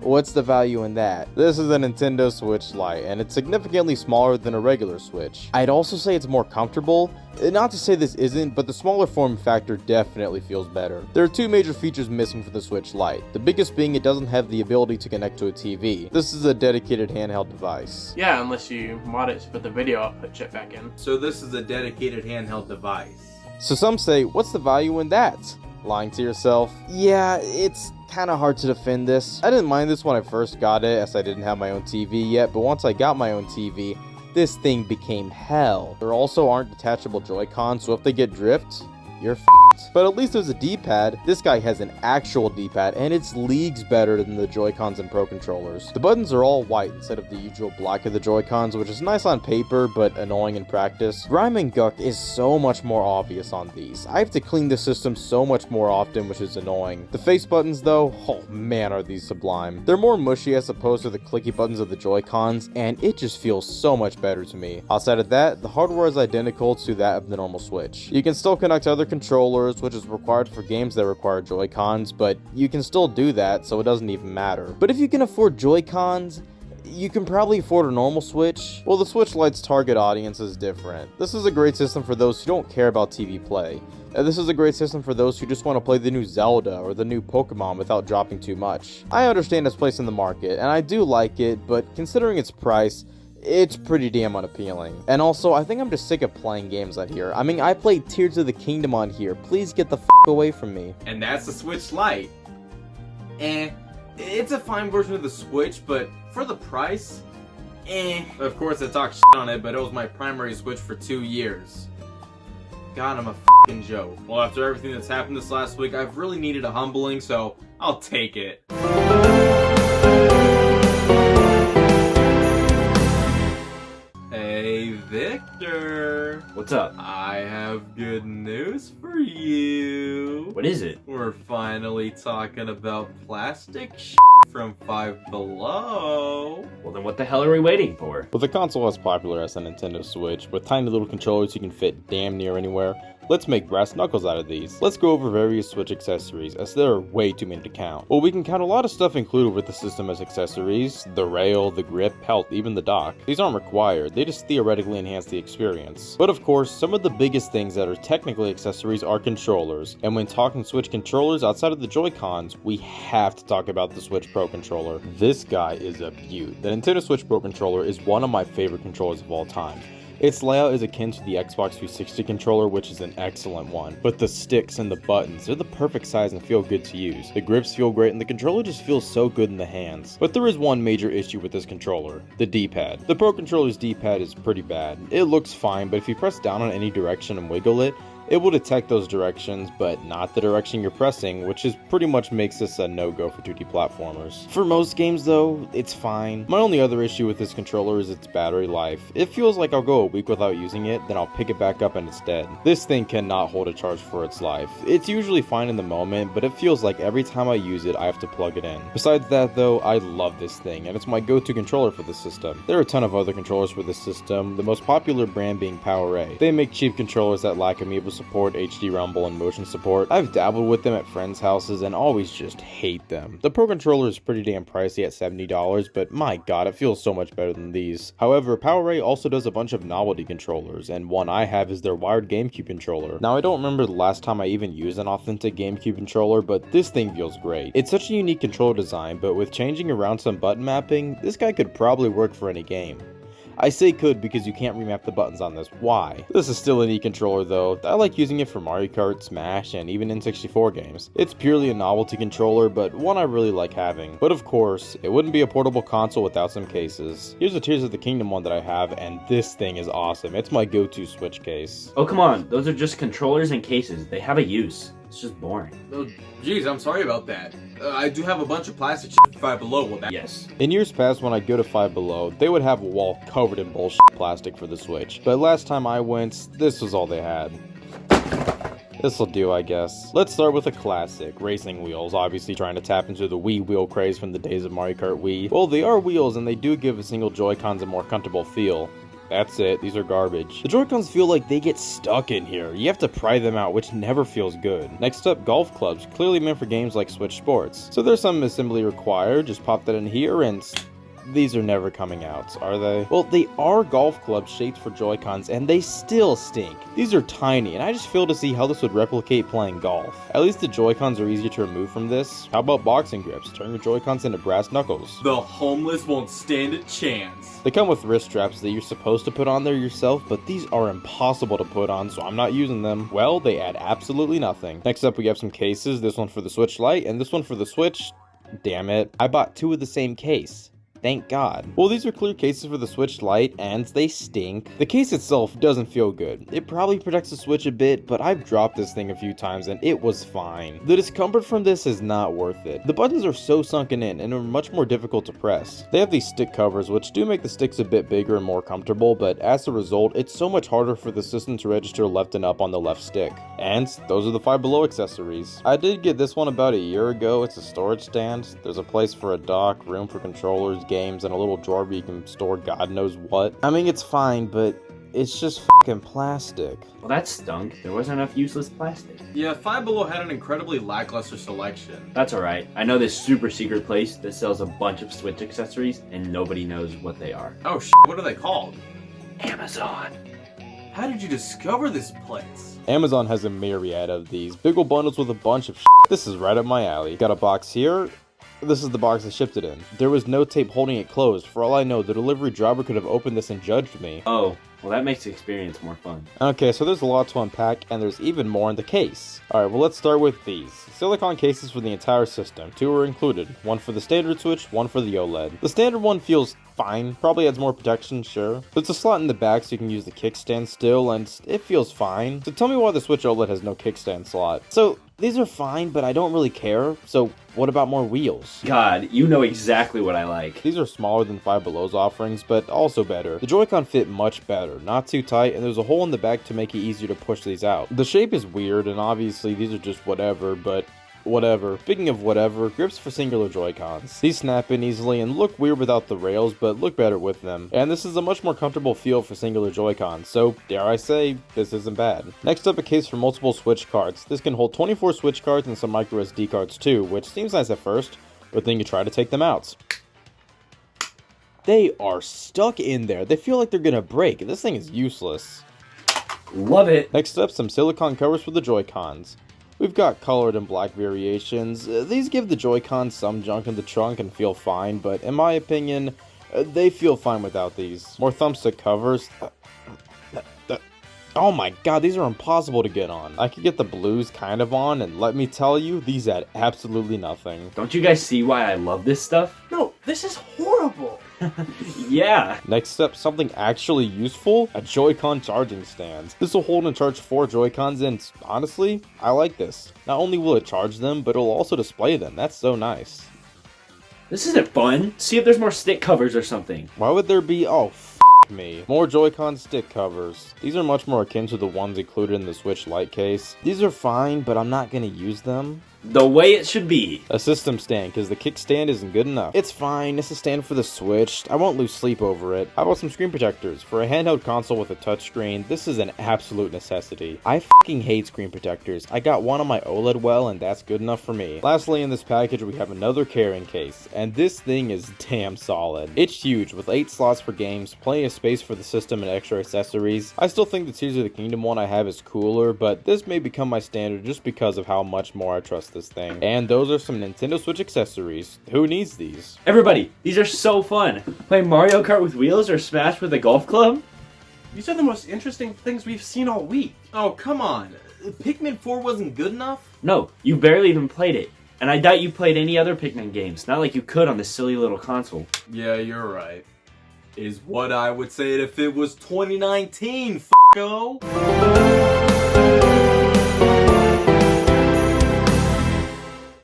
What's the value in that? This is a Nintendo Switch Lite, and it's significantly smaller than a regular Switch. I'd also say it's more comfortable. Not to say this isn't, but the smaller form factor definitely feels better. There are two major features missing for the Switch Lite, the biggest being it doesn't have the ability to connect to a TV. This is a dedicated handheld device. Yeah, unless you mod it to put the video output chip back in. So this is a dedicated handheld device. So some say, what's the value in that? Lying to yourself? Yeah, it's kind of hard to defend this. I didn't mind this when I first got it, as I didn't have my own TV yet, but once I got my own TV, this thing became hell. There also aren't detachable Joy-Cons, so if they get drift, you're f***ed. But at least there's a D-pad. This guy has an actual D-pad, and it's leagues better than the Joy-Cons and Pro controllers. The buttons are all white instead of the usual black of the Joy-Cons, which is nice on paper, but annoying in practice. Grime and gunk is so much more obvious on these. I have to clean the system so much more often, which is annoying. The face buttons, though, oh man, are these sublime. They're more mushy as opposed to the clicky buttons of the Joy-Cons, and it just feels so much better to me. Outside of that, the hardware is identical to that of the normal Switch. You can still connect other controllers, which is required for games that require Joy-Cons, but you can still do that, so it doesn't even matter. But if you can afford Joy-Cons, you can probably afford a normal Switch. Well, the Switch Lite's target audience is different. This is a great system for those who don't care about TV play. This is a great system for those who just want to play the new Zelda or the new Pokemon without dropping too much. I understand its place in the market, and I do like it, but considering its price, it's pretty damn unappealing. And also, I think I'm just sick of playing games on here. I mean, I played Tears of the Kingdom on here. Please get the f*** away from me. And that's the Switch Lite. It's a fine version of the Switch, but for the price, Of course I talk shit on it, but it was my primary Switch for 2 years. God, I'm a f***ing joke. Well, after everything that's happened this last week, I've really needed a humbling, so I'll take it. Hey, Victor. What's up? I have good news for you. What is it? We're finally talking about plastic from Five Below. Well, then what the hell are we waiting for? With a console as popular as the Nintendo Switch, with tiny little controllers you can fit damn near anywhere, let's make brass knuckles out of these. Let's go over various Switch accessories, as there are way too many to count. Well, we can count a lot of stuff included with the system as accessories: the rail, the grip, hell, even the dock. These aren't required, they just theoretically enhance the experience. But of course, some of the biggest things that are technically accessories are controllers, and when talking Switch controllers outside of the Joy-Cons, we have to talk about the Switch Pro Controller. This guy is a beaut. The Nintendo Switch Pro Controller is one of my favorite controllers of all time. Its layout is akin to the Xbox 360 controller, which is an excellent one, but the sticks and the buttons, they're the perfect size and feel good to use. The grips feel great and the controller just feels so good in the hands. But there is one major issue with this controller: the D-pad. The Pro Controller's D-pad is pretty bad. It looks fine, but if you press down on any direction and wiggle it, it will detect those directions, but not the direction you're pressing, which is pretty much makes this a no-go for 2D platformers. For most games though, it's fine. My only other issue with this controller is its battery life. It feels like I'll go a week without using it, then I'll pick it back up and it's dead. This thing cannot hold a charge for its life. It's usually fine in the moment, but it feels like every time I use it, I have to plug it in. Besides that though, I love this thing, and it's my go-to controller for the system. There are a ton of other controllers for this system, the most popular brand being PowerA. They make cheap controllers that lack amiibo support, HD rumble, and motion support. I've dabbled with them at friends' houses and always just hate them. The Pro Controller is pretty damn pricey at $70, but my god, it feels so much better than these. However, PowerA also does a bunch of novelty controllers, and one I have is their wired GameCube controller. Now, I don't remember the last time I even used an authentic GameCube controller, but this thing feels great. It's such a unique controller design, but with changing around some button mapping, this guy could probably work for any game. I say could because you can't remap the buttons on this. Why? This is still a neat controller though. I like using it for Mario Kart, Smash, and even N64 games. It's purely a novelty controller, but one I really like having. But of course, it wouldn't be a portable console without some cases. Here's a Tears of the Kingdom one that I have, and this thing is awesome. It's my go-to Switch case. Oh, come on. Those are just controllers and cases. They have a use. It's just boring. Oh, geez, I'm sorry about that. I do have a bunch of plastic shit for Five Below. Will that? Yes. In years past, when I'd go to Five Below, they would have a wall covered in bullshit plastic for the Switch. But last time I went, this was all they had. This'll do, I guess. Let's start with a classic, racing wheels, obviously trying to tap into the Wii wheel craze from the days of Mario Kart Wii. Well, they are wheels and they do give a single Joy-Cons a more comfortable feel. That's it, these are garbage. The Joy-Cons feel like they get stuck in here. You have to pry them out, which never feels good. Next up, golf clubs, clearly meant for games like Switch Sports. So there's some assembly required, just pop that in here and these are never coming out, are they? Well, they are golf clubs shaped for Joy-Cons, and they still stink. These are tiny, and I just fail to see how this would replicate playing golf. At least the Joy-Cons are easier to remove from this. How about boxing grips? Turn your Joy-Cons into brass knuckles. The homeless won't stand a chance. They come with wrist straps that you're supposed to put on there yourself, but these are impossible to put on, so I'm not using them. Well, they add absolutely nothing. Next up, we have some cases. This one for the Switch Lite, and this one for the Switch. Damn it. I bought two of the same case. Thank God. Well, these are clear cases for the Switch Lite, and they stink. The case itself doesn't feel good. It probably protects the Switch a bit, but I've dropped this thing a few times and it was fine. The discomfort from this is not worth it. The buttons are so sunken in and are much more difficult to press. They have these stick covers, which do make the sticks a bit bigger and more comfortable, but as a result, it's so much harder for the system to register left and up on the left stick. And those are the Five Below accessories. I did get this one about a year ago. It's a storage stand. There's a place for a dock, room for controllers, games, and a little drawer where you can store God knows what. I mean, it's fine, but it's just fucking plastic. Well, that stunk. There wasn't enough useless plastic. Yeah, Five Below had an incredibly lackluster selection. That's alright. I know this super secret place that sells a bunch of Switch accessories, and nobody knows what they are. Oh what are they called? Amazon. How did you discover this place? Amazon has a myriad of these big ol' bundles with a bunch of shit. This is right up my alley. Got a box here, This is the box they shipped it in. There was no tape holding it closed. For all I know, the delivery driver could have opened this and judged me. Oh, well that makes the experience more fun. Okay, so there's a lot to unpack, and there's even more in the case. Alright, well let's start with these. Silicon cases for the entire system. 2 are included. One for the standard Switch, one for the OLED. The standard one feels fine, probably adds more protection, sure. There's a slot in the back so you can use the kickstand still, and it feels fine. So tell me why the Switch OLED has no kickstand slot. So, these are fine, but I don't really care. So, what about more wheels? God, you know exactly what I like. These are smaller than Five Below's offerings, but also better. The Joy-Con fit much better, not too tight, and there's a hole in the back to make it easier to push these out. The shape is weird, and obviously these are just whatever, but whatever. Speaking of whatever, grips for singular Joy-Cons. These snap in easily and look weird without the rails, but look better with them. And this is a much more comfortable feel for singular Joy-Cons, so dare I say, this isn't bad. Next up, a case for multiple Switch cards. This can hold 24 Switch cards and some micro SD cards too, which seems nice at first, but then you try to take them out. They are stuck in there. They feel like they're gonna break. This thing is useless. Love it. Next up, some silicone covers for the Joy-Cons. We've got colored and black variations. These give the Joy-Cons some junk in the trunk and feel fine, but in my opinion, they feel fine without these. More thumbstick covers. Oh my god, these are impossible to get on. I could get the blues kind of on, and let me tell you, these add absolutely nothing. Don't you guys see why I love this stuff? No, this is horrible. Yeah. Next up, something actually useful, a Joy-Con charging stand. This will hold and charge 4 Joy-Cons, and honestly, I like this. Not only will it charge them, but it'll also display them. That's so nice. This isn't fun. See if there's more stick covers or something. Why would there be? Oh, me. More Joy-Con stick covers. These are much more akin to the ones included in the Switch Lite case. These are fine, but I'm not gonna use them. The way it should be. A system stand, because the kickstand isn't good enough. It's fine, it's a stand for the Switch. I won't lose sleep over it. How about some screen protectors? For a handheld console with a touchscreen, this is an absolute necessity. I fucking hate screen protectors. I got one on my OLED well, and that's good enough for me. Lastly, in this package, we have another carrying case, and this thing is damn solid. It's huge, with 8 slots for games, plenty of space for the system and extra accessories. I still think the Tears of the Kingdom one I have is cooler, but this may become my standard just because of how much more I trust this thing. And those are some Nintendo Switch accessories. Who needs these? Everybody, these are so fun. Play Mario Kart with wheels or Smash with a golf club? These are the most interesting things we've seen all week. Oh, come on. Pikmin 4 wasn't good enough? No, you barely even played it. And I doubt you played any other Pikmin games. Not like you could on this silly little console. Yeah, you're right. Is what I would say if it was 2019, f***o.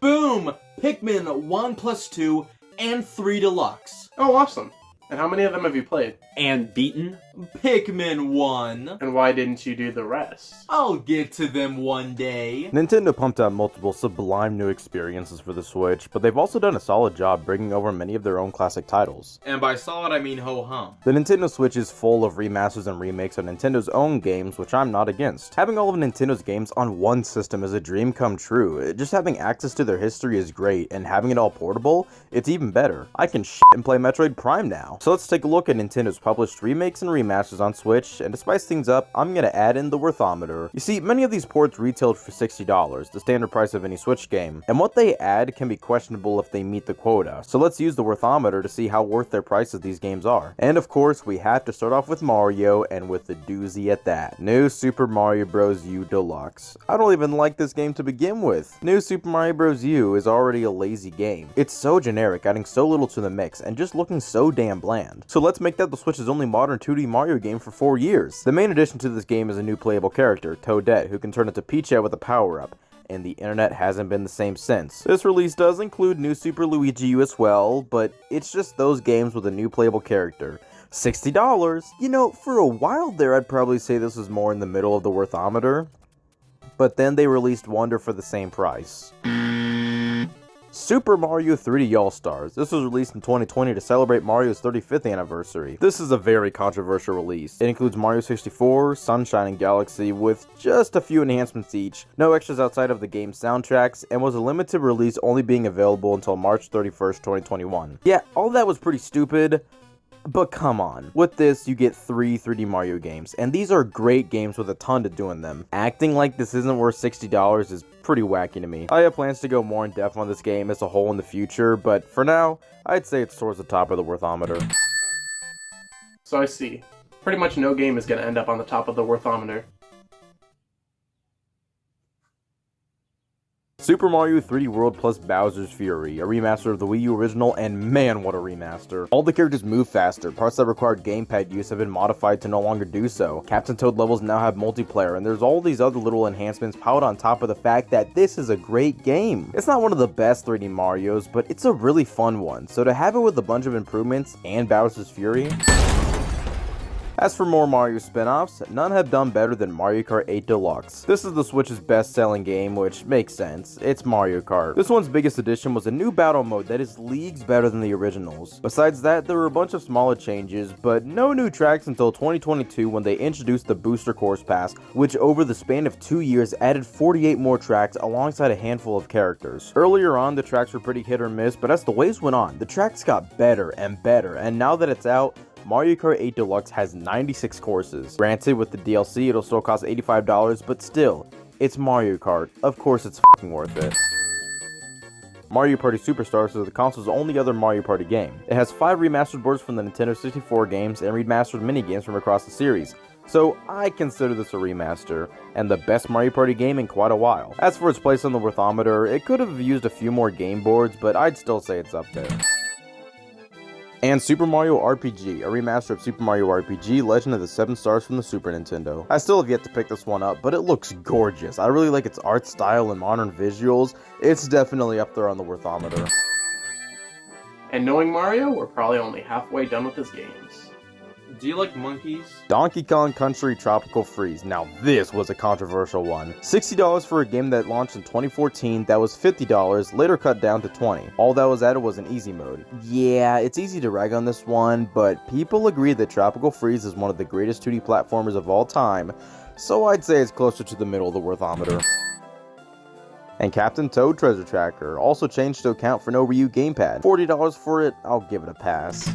Boom! Pikmin 1 plus 2 and 3 Deluxe. Oh, awesome. And how many of them have you played? And beaten? Pikmin 1. And why didn't you do the rest? I'll get to them one day. Nintendo pumped out multiple sublime new experiences for the Switch, but they've also done a solid job bringing over many of their own classic titles. And by solid, I mean ho-hum. The Nintendo Switch is full of remasters and remakes of Nintendo's own games, which I'm not against. Having all of Nintendo's games on one system is a dream come true. Just having access to their history is great, and having it all portable, it's even better. I can and play Metroid Prime now. So let's take a look at Nintendo's published remakes and remasters on Switch, and to spice things up, I'm gonna add in the worthometer. You see, many of these ports retailed for $60, the standard price of any Switch game, and what they add can be questionable if they meet the quota. So let's use the worthometer to see how worth their prices these games are. And of course, we have to start off with Mario, and with the doozy at that. New Super Mario Bros. U Deluxe. I don't even like this game to begin with. New Super Mario Bros. U is already a lazy game. It's so generic, adding so little to the mix, and just looking so damn bland. So let's make that the Switch's only modern 2D Mario game for 4 years. The main addition to this game is a new playable character, Toadette, who can turn into Peach with a power-up, and the internet hasn't been the same since. This release does include New Super Luigi U as well, but it's just those games with a new playable character. $60. You know, for a while there, I'd probably say this was more in the middle of the worthometer, but then they released Wonder for the same price. Super Mario 3D All-Stars. This was released in 2020 to celebrate Mario's 35th anniversary. This is a very controversial release. It includes Mario 64, Sunshine and Galaxy, with just a few enhancements each, no extras outside of the game's soundtracks, and was a limited release only being available until March 31st, 2021. Yeah, all that was pretty stupid, But come on, with this you get 3 3D Mario games, and these are great games with a ton to do in them. Acting like this isn't worth $60 is pretty wacky to me. I have plans to go more in depth on this game as a whole in the future, but for now, I'd say it's towards the top of the worthometer. So I see. Pretty much no game is going to end up on the top of the worthometer. Super Mario 3D World plus Bowser's Fury, a remaster of the Wii U original, and man, what a remaster. All the characters move faster, parts that required gamepad use have been modified to no longer do so. Captain Toad levels now have multiplayer, and there's all these other little enhancements piled on top of the fact that this is a great game. It's not one of the best 3D Marios, but it's a really fun one, so to have it with a bunch of improvements and Bowser's Fury... As for more Mario spin-offs, none have done better than Mario Kart 8 Deluxe. This is the Switch's best-selling game, which makes sense. It's Mario Kart. This one's biggest addition was a new battle mode that is leagues better than the originals. Besides that, there were a bunch of smaller changes, but no new tracks until 2022 when they introduced the Booster Course Pass, which over the span of 2 years added 48 more tracks alongside a handful of characters. Earlier on, the tracks were pretty hit or miss, but as the waves went on, the tracks got better, and now that it's out, Mario Kart 8 Deluxe has 96 courses. Granted, with the DLC, it'll still cost $85, but still, it's Mario Kart. Of course, it's f***ing worth it. Mario Party Superstars is the console's only other Mario Party game. It has 5 remastered boards from the Nintendo 64 games and remastered minigames from across the series. So I consider this a remaster, and the best Mario Party game in quite a while. As for its place on the worthometer, it could have used a few more game boards, but I'd still say it's up there. And Super Mario RPG, a remaster of Super Mario RPG Legend of the 7 Stars from the Super Nintendo. I still have yet to pick this one up, but it looks gorgeous. I really like its art style and modern visuals. It's definitely up there on the worthometer. And knowing Mario, we're probably only halfway done with his games. Do you like monkeys? Donkey Kong Country Tropical Freeze. Now this was a controversial one. $60 for a game that launched in 2014 that was $50, later cut down to $20. All that was added was an easy mode. Yeah, it's easy to rag on this one, but people agree that Tropical Freeze is one of the greatest 2D platformers of all time, so I'd say it's closer to the middle of the worthometer. And Captain Toad Treasure Tracker, also changed to account for no Wii U gamepad. $40 for it, I'll give it a pass.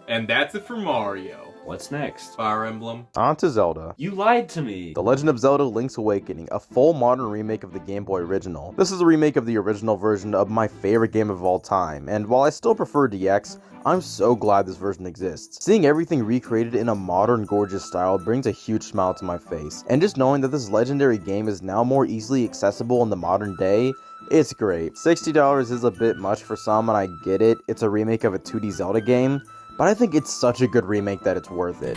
And that's it for Mario. What's next? Fire Emblem. On to Zelda. You lied to me. The Legend of Zelda Link's Awakening, a full modern remake of the Game Boy original. This is a remake of the original version of my favorite game of all time, and while I still prefer DX, I'm so glad this version exists. Seeing everything recreated in a modern, gorgeous style brings a huge smile to my face, and just knowing that this legendary game is now more easily accessible in the modern day, it's great. $60 is a bit much for some, and I get it, it's a remake of a 2D Zelda game, but I think it's such a good remake that it's worth it.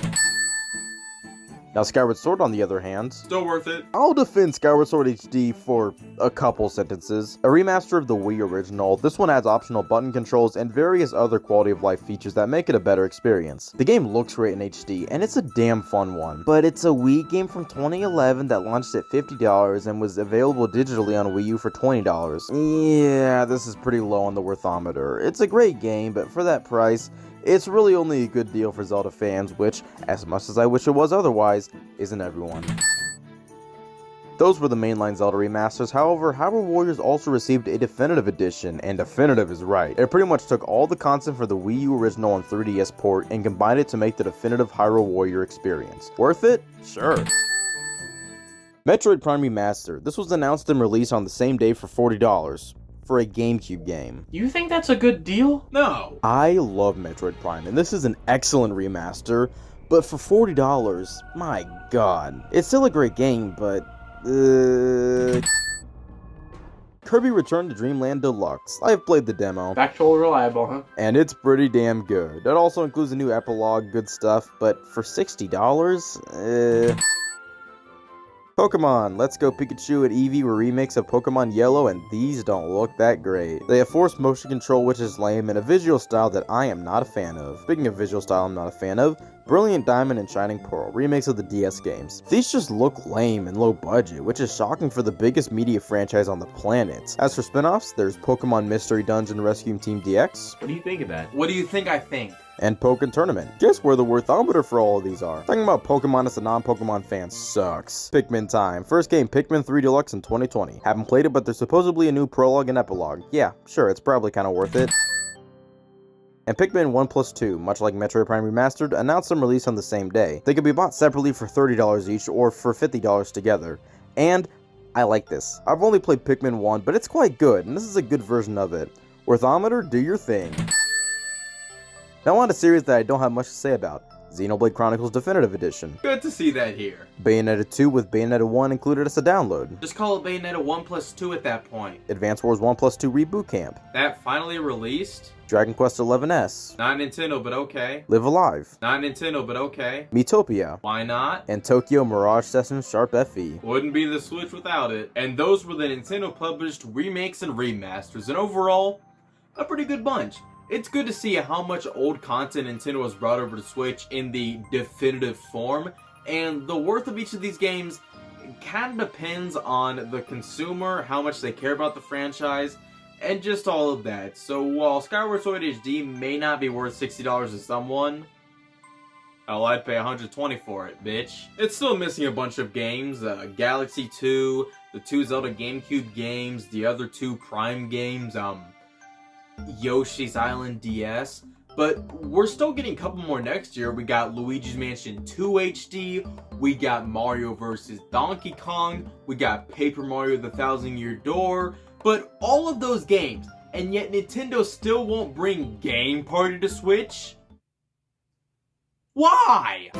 Now Skyward Sword, on the other hand, Still worth it. I'll defend Skyward Sword HD for a couple sentences. A remaster of the Wii original, this one adds optional button controls and various other quality of life features that make it a better experience. The game looks great in HD, and it's a damn fun one. But it's a Wii game from 2011 that launched at $50 and was available digitally on Wii U for $20. Yeah, this is pretty low on the worthometer. It's a great game, but for that price, it's really only a good deal for Zelda fans, which, as much as I wish it was otherwise, isn't everyone. Those were the mainline Zelda remasters. However, Hyrule Warriors also received a definitive edition, and definitive is right. It pretty much took all the content for the Wii U original and 3DS port and combined it to make the definitive Hyrule Warrior experience. Worth it? Sure. Metroid Prime Remastered. This was announced and released on the same day for $40. For a GameCube game. You think that's a good deal? No. I love Metroid Prime, and this is an excellent remaster, but for $40, my god. It's still a great game, but... Kirby Return to Dreamland Deluxe. I have played the demo. Factual reliable, huh? And it's pretty damn good. It also includes a new epilogue, good stuff, but for $60? Pokemon Let's Go Pikachu and Eevee were remakes of Pokemon Yellow, and these don't look that great. They have forced motion control, which is lame, and a visual style that I am not a fan of. Speaking of visual style I'm not a fan of, Brilliant Diamond and Shining Pearl, remakes of the DS games. These just look lame and low budget, which is shocking for the biggest media franchise on the planet. As for spin-offs, there's Pokemon Mystery Dungeon Rescue Team DX. What do you think of that? What do you think I think? And Pokken Tournament. Guess where the worthometer for all of these are? Talking about Pokemon as a non-Pokemon fan sucks. Pikmin time. First game, Pikmin 3 Deluxe in 2020. Haven't played it, but there's supposedly a new prologue and epilogue. Yeah, sure, it's probably kind of worth it. And Pikmin 1 plus 2, much like Metroid Prime Remastered, announced some release on the same day. They could be bought separately for $30 each or for $50 together. And I like this. I've only played Pikmin 1, but it's quite good, and this is a good version of it. Worthometer, do your thing. Now on to a series that I don't have much to say about. Xenoblade Chronicles Definitive Edition. Good to see that here. Bayonetta 2 with Bayonetta 1 included as a download. Just call it Bayonetta 1 plus 2 at that point. Advance Wars 1 plus 2 Reboot Camp. That finally released? Dragon Quest XI's. Not Nintendo, but okay. Live Alive. Not Nintendo, but okay. Miitopia. Why not? And Tokyo Mirage Sessions Sharp FE. Wouldn't be the Switch without it. And those were the Nintendo published remakes and remasters, and overall, a pretty good bunch. It's good to see how much old content Nintendo has brought over to Switch in the definitive form, and the worth of each of these games kind of depends on the consumer, how much they care about the franchise, and just all of that. So while Skyward Sword HD may not be worth $60 to someone, hell, I'd pay $120 for it, bitch. It's still missing a bunch of games, Galaxy 2, the 2 Zelda GameCube games, the other 2 Prime games, Yoshi's Island DS, but we're still getting a couple more next year. We got Luigi's Mansion 2 HD, we got Mario vs. Donkey Kong, we got Paper Mario the Thousand Year Door, but all of those games, and yet Nintendo still won't bring Game Party to Switch? Why?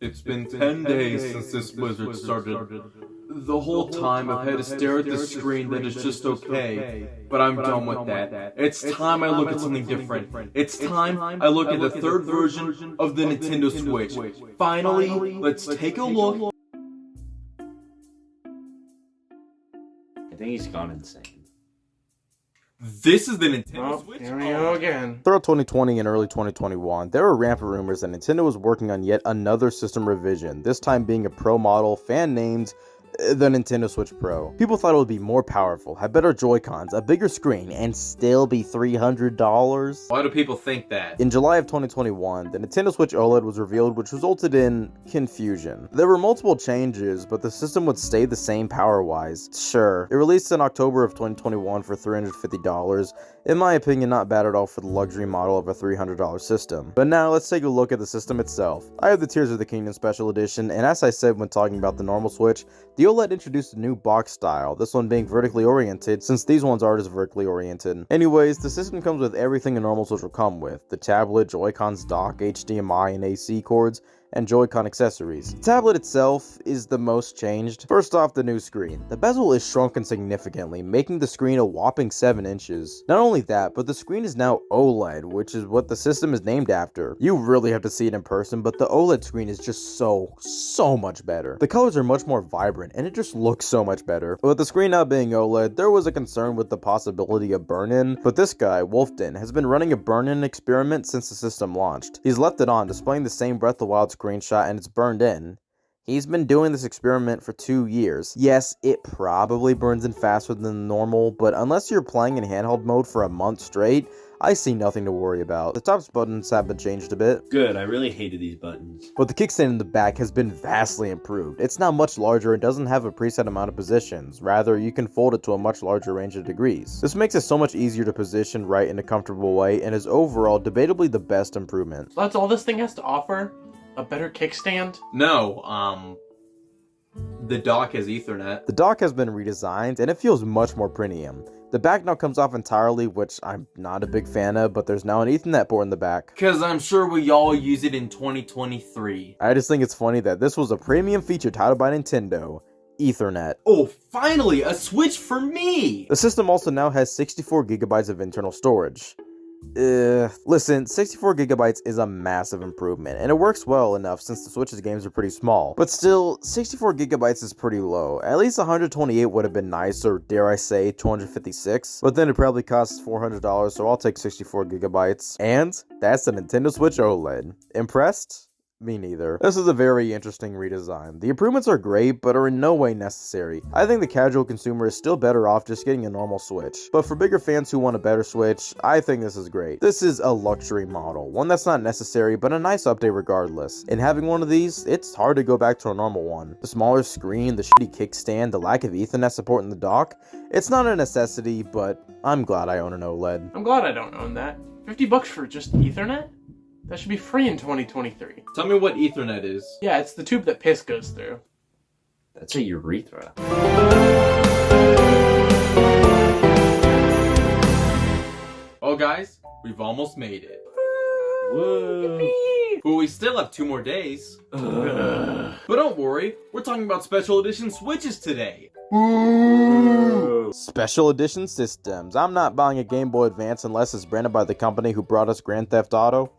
It's been 10 days since this blizzard started. The whole time I've had to stare at the screen that is just okay, but I'm done with that. It's time I look at something different. It's time I look at the third version of the Nintendo Switch. Finally, let's take a look. I think he's gone insane. This is the Nintendo Switch. Here we go again. Throughout 2020 and early 2021, there were rampant rumors that Nintendo was working on yet another system revision, this time being a Pro model, fan named the Nintendo Switch Pro. People thought it would be more powerful, have better Joy-Cons, a bigger screen, and still be $300. Why do people think that? In July of 2021, the Nintendo Switch OLED was revealed, which resulted in confusion. There were multiple changes, but the system would stay the same power-wise. Sure, it released in October of 2021 for $350. In my opinion, not bad at all for the luxury model of a $300 system. But now let's take a look at the system itself. I have the Tears of the Kingdom Special Edition, and as I said when talking about the normal Switch, the OLED introduced a new box style, this one being vertically oriented, since these ones aren't as vertically oriented. Anyways, the system comes with everything a normal Switch will come with: the tablet, Joy-Cons dock, HDMI and AC cords, and Joy-Con accessories. The tablet itself is the most changed. First off, the new screen. The bezel is shrunken significantly, making the screen a whopping 7 inches. Not only that, but the screen is now OLED, which is what the system is named after. You really have to see it in person, but the OLED screen is just so much better. The colors are much more vibrant, and it just looks so much better. With the screen now being OLED, there was a concern with the possibility of burn-in, but this guy, Wolfden, has been running a burn-in experiment since the system launched. He's left it on, displaying the same Breath of the Wild screenshot, and it's burned in. He's been doing this experiment for 2 years. Yes, it probably burns in faster than normal, but unless you're playing in handheld mode for a month straight, I see nothing to worry about. The top buttons have been changed a bit. Good, I really hated these buttons. But the kickstand in the back has been vastly improved. It's now much larger and doesn't have a preset amount of positions. Rather, you can fold it to a much larger range of degrees. This makes it so much easier to position right in a comfortable way and is overall debatably the best improvement. So that's all this thing has to offer? A better kickstand? No, the dock has Ethernet. The dock has been redesigned and it feels much more premium. The back now comes off entirely, which I'm not a big fan of, but there's now an Ethernet port in the back. Cause I'm sure we all use it in 2023. I just think it's funny that this was a premium feature touted by Nintendo: Ethernet. Oh, finally, a Switch for me! The system also now has 64 gigabytes of internal storage. Listen, 64 gigabytes is a massive improvement, and it works well enough since the Switch's games are pretty small. But still, 64 gigabytes is pretty low. At least 128 would have been nice, or dare I say, 256. But then it probably costs $400, so I'll take 64 gigabytes. And that's the Nintendo Switch OLED. Impressed? Me neither. This is a very interesting redesign. The improvements are great, but are in no way necessary. I think the casual consumer is still better off just getting a normal Switch. But for bigger fans who want a better Switch, I think this is great. This is a luxury model, one that's not necessary, but a nice update regardless. And having one of these, it's hard to go back to a normal one. The smaller screen, the shitty kickstand, the lack of Ethernet support in the dock, it's not a necessity, but I'm glad I own an OLED. I'm glad I don't own that. $50 for just Ethernet? That should be free in 2023. Tell me what Ethernet is. Yeah, it's the tube that piss goes through. That's a urethra. Oh guys, we've almost made it. Whoa. But we still have 2 more days. But don't worry, we're talking about special edition Switches today. Special edition systems. I'm not buying a Game Boy Advance unless it's branded by the company who brought us Grand Theft Auto.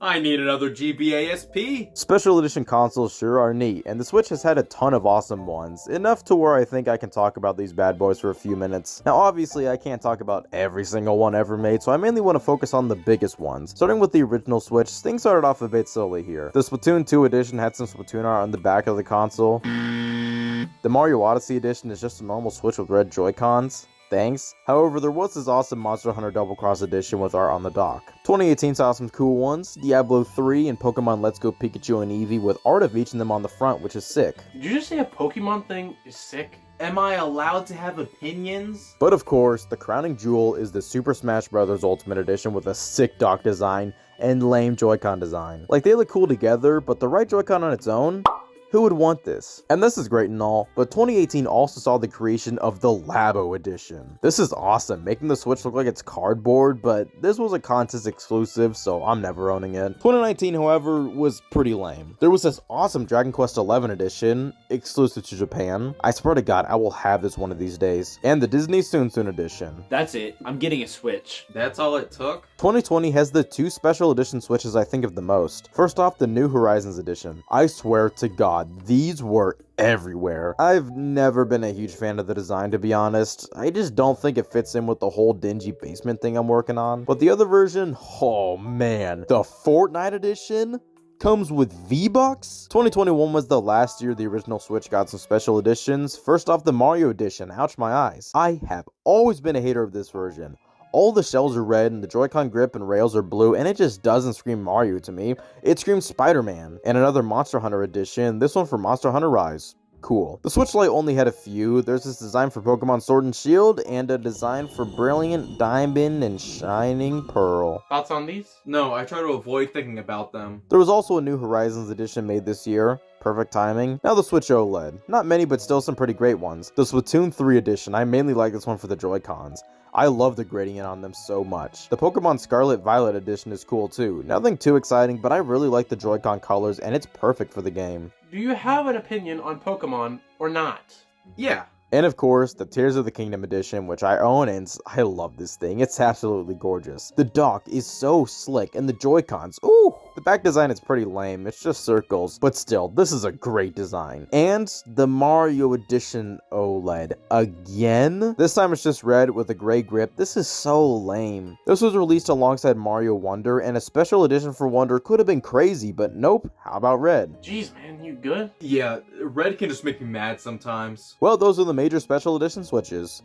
I need another GBASP. Special edition consoles sure are neat, and the Switch has had a ton of awesome ones, enough to where I think I can talk about these bad boys for a few minutes. Now obviously I can't talk about every single one ever made, so I mainly want to focus on the biggest ones. Starting with the original Switch, things started off a bit slowly here. The Splatoon 2 edition had some Splatoon art on the back of the console. The Mario Odyssey edition is just a normal Switch with red Joy-Cons. Thanks. However, there was this awesome Monster Hunter Double Cross edition with art on the dock. 2018 saw some cool ones, Diablo 3 and Pokemon Let's Go Pikachu and Eevee with art of each of them on the front, which is sick. Did you just say a Pokemon thing is sick? Am I allowed to have opinions? But of course, the crowning jewel is the Super Smash Bros. Ultimate Edition with a sick dock design and lame Joy-Con design. Like, they look cool together, but the right Joy-Con on its own? Who would want this? And this is great and all, but 2018 also saw the creation of the Labo edition. This is awesome, making the Switch look like it's cardboard, but this was a contest exclusive, so I'm never owning it. 2019, however, was pretty lame. There was this awesome Dragon Quest XI edition, exclusive to Japan. I swear to God, I will have this one of these days. And the Disney Soon Soon edition. That's it. I'm getting a Switch. That's all it took? 2020 has the 2 special edition Switches I think of the most. First off, the New Horizons edition. I swear to God, these were everywhere. I've never been a huge fan of the design, to be honest. I just don't think it fits in with the whole dingy basement thing I'm working on. But the other version, oh man, the Fortnite edition comes with V-Bucks? 2021 was the last year the original Switch got some special editions. First off, the Mario edition. Ouch my eyes. I have always been a hater of this version. All the shells are red and the Joy-Con grip and rails are blue, and it just doesn't scream Mario to me. It screams Spider-Man. And another Monster Hunter edition, this one for Monster Hunter Rise. Cool. The Switch Lite only had a few. There's this design for Pokemon Sword and Shield, and a design for Brilliant Diamond and Shining Pearl. Thoughts on these? No, I try to avoid thinking about them. There was also a New Horizons edition made this year. Perfect timing. Now the Switch OLED. Not many, but still some pretty great ones. The Splatoon 3 edition, I mainly like this one for the Joy-Cons. I love the gradient on them so much. The Pokemon Scarlet Violet edition is cool too. Nothing too exciting, but I really like the Joy-Con colors and it's perfect for the game. Do you have an opinion on Pokemon or not? Yeah. And of course, the Tears of the Kingdom edition, which I own, and I love this thing. It's absolutely gorgeous. The dock is so slick, and the Joy-Cons, ooh! The back design is pretty lame, it's just circles, but still, this is a great design. And the Mario Edition OLED, again? This time it's just red with a gray grip. This is so lame. This was released alongside Mario Wonder, and a special edition for Wonder could have been crazy, but nope, how about red? Jeez, man, you good? Yeah, red can just make me mad sometimes. Well, those are the major special edition Switches.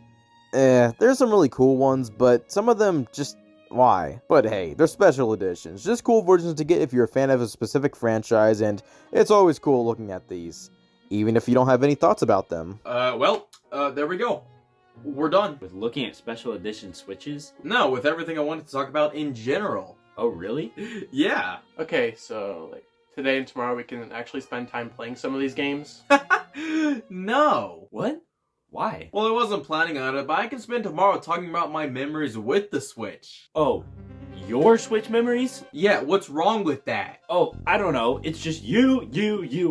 There's some really cool ones, but some of them just... why? But hey, they're special editions. Just cool versions to get if you're a fan of a specific franchise, and it's always cool looking at these. Even if you don't have any thoughts about them. There we go. We're done. With looking at special edition Switches? No, with everything I wanted to talk about in general. Oh, really? Yeah. Okay, so, like, today and tomorrow we can actually spend time playing some of these games? No. What? Why? Well, I wasn't planning on it, but I can spend tomorrow talking about my memories with the Switch. Oh, your Switch memories? Yeah, what's wrong with that? Oh, I don't know. It's just you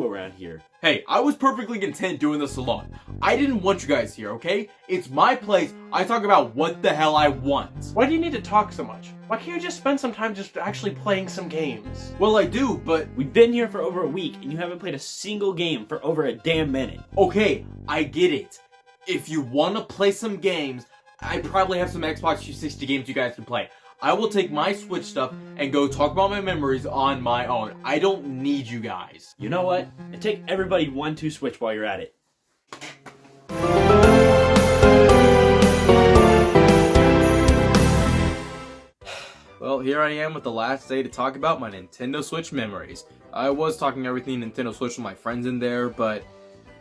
around here. Hey, I was perfectly content doing this alone. I didn't want you guys here, okay? It's my place. I talk about what the hell I want. Why do you need to talk so much? Why can't you just spend some time just actually playing some games? Well, I do, but... We've been here for over a week, and you haven't played a single game for over a damn minute. Okay, I get it. If you want to play some games, I probably have some Xbox 360 games you guys can play. I will take my Switch stuff and go talk about my memories on my own. I don't need you guys. You know what? And take everybody 1-2 Switch while you're at it. Well, here I am with the last day to talk about my Nintendo Switch memories. I was talking everything Nintendo Switch with my friends in there, but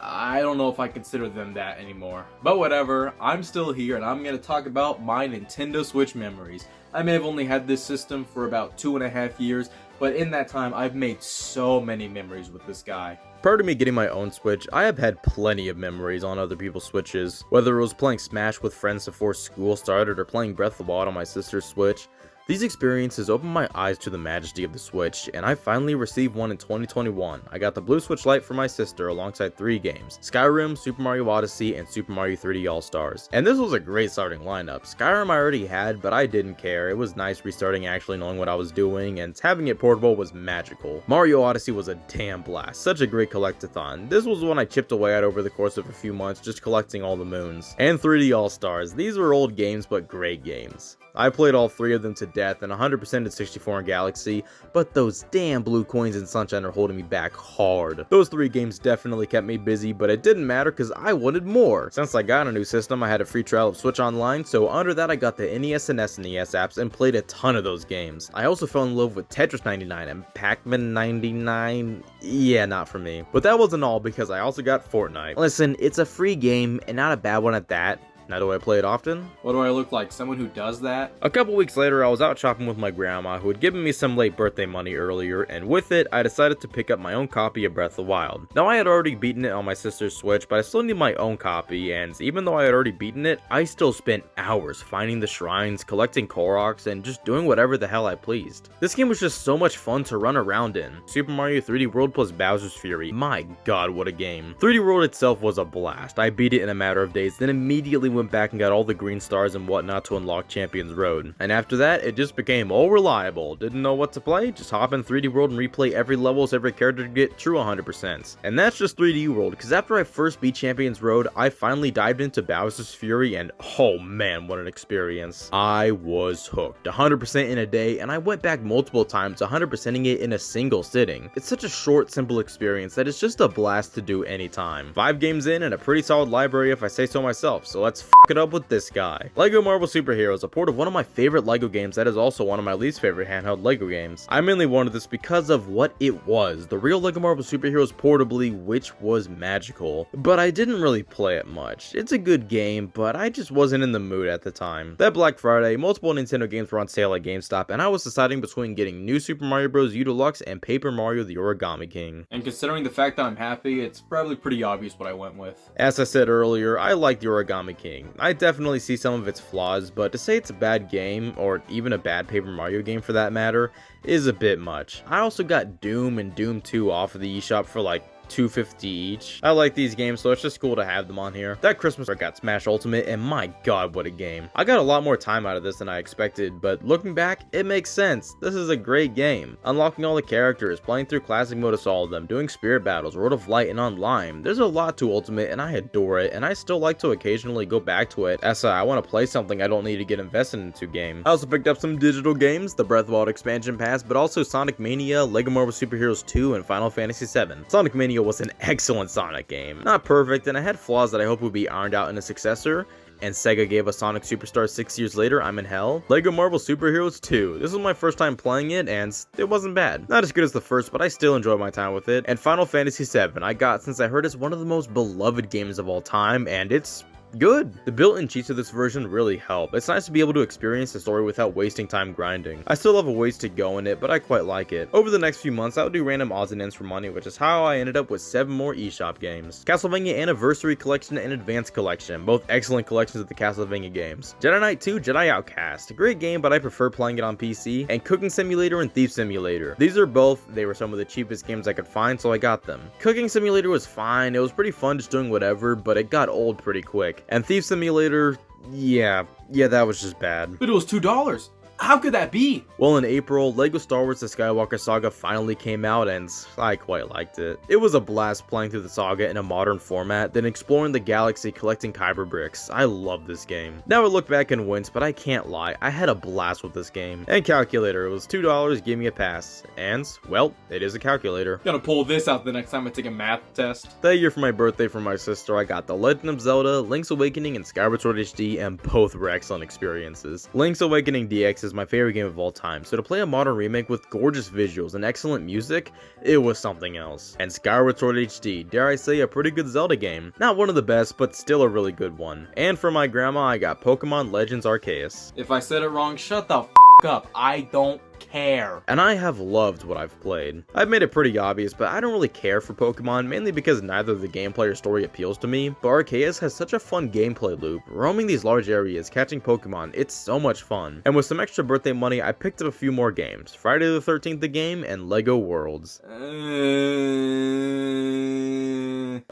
I don't know if I consider them that anymore. But whatever, I'm still here and I'm going to talk about my Nintendo Switch memories. I may have only had this system for about 2.5 years, but in that time I've made so many memories with this guy. Prior to me getting my own Switch, I have had plenty of memories on other people's Switches. Whether it was playing Smash with friends before school started or playing Breath of the Wild on my sister's Switch, these experiences opened my eyes to the majesty of the Switch, and I finally received one in 2021. I got the blue Switch Lite for my sister alongside 3 games: Skyrim, Super Mario Odyssey, and Super Mario 3D All-Stars. And this was a great starting lineup. Skyrim I already had, but I didn't care. It was nice restarting actually knowing what I was doing, and having it portable was magical. Mario Odyssey was a damn blast. Such a great collectathon. This was one I chipped away at over the course of a few months, just collecting all the moons. And 3D All-Stars. These were old games, but great games. I played all 3 of them to death and 100%ed 64 in Galaxy, but those damn blue coins in Sunshine are holding me back hard. Those 3 games definitely kept me busy, but it didn't matter because I wanted more. Since I got a new system, I had a free trial of Switch Online, so under that I got the NES and SNES apps and played a ton of those games. I also fell in love with Tetris 99 and Pac-Man 99. Yeah, not for me. But that wasn't all, because I also got Fortnite. Listen, it's a free game and not a bad one at that. Now, do I play it often? What do I look like? Someone who does that? A couple weeks later, I was out shopping with my grandma, who had given me some late birthday money earlier, and with it, I decided to pick up my own copy of Breath of the Wild. Now, I had already beaten it on my sister's Switch, but I still need my own copy, and even though I had already beaten it, I still spent hours finding the shrines, collecting Koroks, and just doing whatever the hell I pleased. This game was just so much fun to run around in. Super Mario 3D World plus Bowser's Fury. My god, what a game. 3D World itself was a blast. I beat it in a matter of days, then immediately went back and got all the green stars and whatnot to unlock Champions Road. And after that, it just became all reliable. Didn't know what to play? Just hop in 3D World and replay every level as every character to get true 100%. And that's just 3D World, because after I first beat Champions Road, I finally dived into Bowser's Fury, and oh man, what an experience. I was hooked. 100% in a day, and I went back multiple times, 100%ing it in a single sitting. It's such a short, simple experience that it's just a blast to do anytime. 5 games in and a pretty solid library if I say so myself, so let's f it up with this guy. LEGO Marvel Super Heroes, a port of one of my favorite LEGO games that is also one of my least favorite handheld LEGO games. I mainly wanted this because of what it was, the real LEGO Marvel Super Heroes portably, which was magical. But I didn't really play it much. It's a good game, but I just wasn't in the mood at the time. That Black Friday, multiple Nintendo games were on sale at GameStop, and I was deciding between getting New Super Mario Bros. U Deluxe and Paper Mario the Origami King. And considering the fact that I'm happy, it's probably pretty obvious what I went with. As I said earlier, I like the Origami King. I definitely see some of its flaws, but to say it's a bad game, or even a bad Paper Mario game for that matter, is a bit much. I also got Doom and Doom 2 off of the eShop for like $2.50 each. I like these games, so it's just cool to have them on here. That Christmas I got Smash Ultimate, and my god, what a game. I got a lot more time out of this than I expected, but looking back, it makes sense. This is a great game. Unlocking all the characters, playing through classic mode of all of them, doing spirit battles, Road of Light, and online. There's a lot to Ultimate, and I adore it, and I still like to occasionally go back to it as I want to play something I don't need to get invested into game. I also picked up some digital games, the Breath of the Wild expansion pass, but also Sonic Mania, LEGO Marvel Super Heroes 2, and Final Fantasy VII. Sonic Mania was an excellent Sonic game. Not perfect, and it had flaws that I hope would be ironed out in a successor, and Sega gave us Sonic Superstars 6 years later. I'm in hell. LEGO Marvel Super Heroes 2. This was my first time playing it, and it wasn't bad. Not as good as the first, but I still enjoyed my time with it. And Final Fantasy VII I got since I heard it's one of the most beloved games of all time, and it's good. The built-in cheats of this version really help. It's nice to be able to experience the story without wasting time grinding. I still have a ways to go in it, but I quite like it. Over the next few months, I'll do random odds and ends for money, which is how I ended up with 7 more eShop games. Castlevania Anniversary Collection and Advanced Collection, both excellent collections of the Castlevania games. Jedi Knight 2, Jedi Outcast, a great game, but I prefer playing it on PC, and Cooking Simulator and Thief Simulator. These are both, they were some of the cheapest games I could find, so I got them. Cooking Simulator was fine, it was pretty fun just doing whatever, but it got old pretty quick. And Thief Simulator, yeah, that was just bad. But it was $2. How could that be? Well, in April, LEGO Star Wars The Skywalker Saga finally came out, and I quite liked it. It was a blast playing through the saga in a modern format, then exploring the galaxy collecting Kyber bricks. I love this game. Now I look back and wince, but I can't lie, I had a blast with this game. And calculator, it was $2, give me a pass. And, well, it is a calculator. Gonna pull this out the next time I take a math test. That year for my birthday from my sister, I got The Legend of Zelda, Link's Awakening, and Skyward Sword HD, and both were excellent experiences. Link's Awakening DX is my favorite game of all time, so to play a modern remake with gorgeous visuals and excellent music, it was something else. And Skyward Sword HD, dare I say, a pretty good Zelda game. Not one of the best, but still a really good one. And for my grandma, I got Pokemon Legends Arceus. If I said it wrong, shut the f up. I don't care. And I have loved what I've played. I've made it pretty obvious, but I don't really care for Pokemon, mainly because neither the gameplay or story appeals to me, but Arceus has such a fun gameplay loop. Roaming these large areas, catching Pokemon, it's so much fun. And with some extra birthday money, I picked up a few more games. Friday the 13th the game, and LEGO Worlds.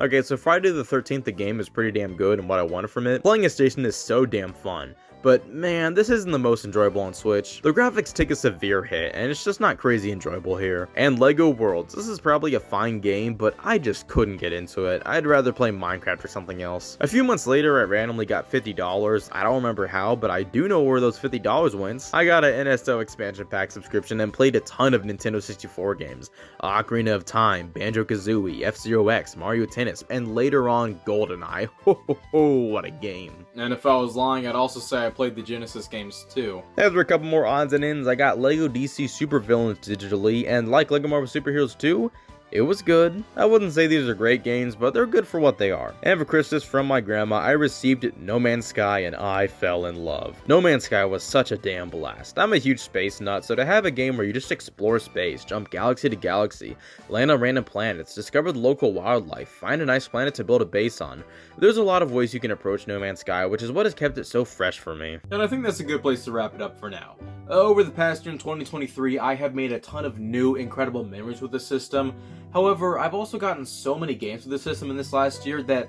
Okay, so Friday the 13th the game is pretty damn good and what I wanted from it. Playing a station is so damn fun. But man, this isn't the most enjoyable on Switch. The graphics take a severe hit, and it's just not crazy enjoyable here. And LEGO Worlds, this is probably a fine game, but I just couldn't get into it. I'd rather play Minecraft or something else. A few months later, I randomly got $50. I don't remember how, but I do know where those $50 went. I got an NSO expansion pack subscription and played a ton of Nintendo 64 games. Ocarina of Time, Banjo-Kazooie, F-Zero X, Mario Tennis, and later on, GoldenEye. Ho ho ho, what a game. And if I was lying, I'd also say I played the Genesis games too. After a couple more odds and ends, I got LEGO DC Super Villains digitally, and like LEGO Marvel Super Heroes 2, it was good. I wouldn't say these are great games, but they're good for what they are. And for Christmas from my grandma, I received No Man's Sky, and I fell in love. No Man's Sky was such a damn blast. I'm a huge space nut, so to have a game where you just explore space, jump galaxy to galaxy, land on random planets, discover the local wildlife, find a nice planet to build a base on, there's a lot of ways you can approach No Man's Sky, which is what has kept it so fresh for me. And I think that's a good place to wrap it up for now. Over the past year in 2023, I have made a ton of new, incredible memories with the system. However, I've also gotten so many games with the system in this last year that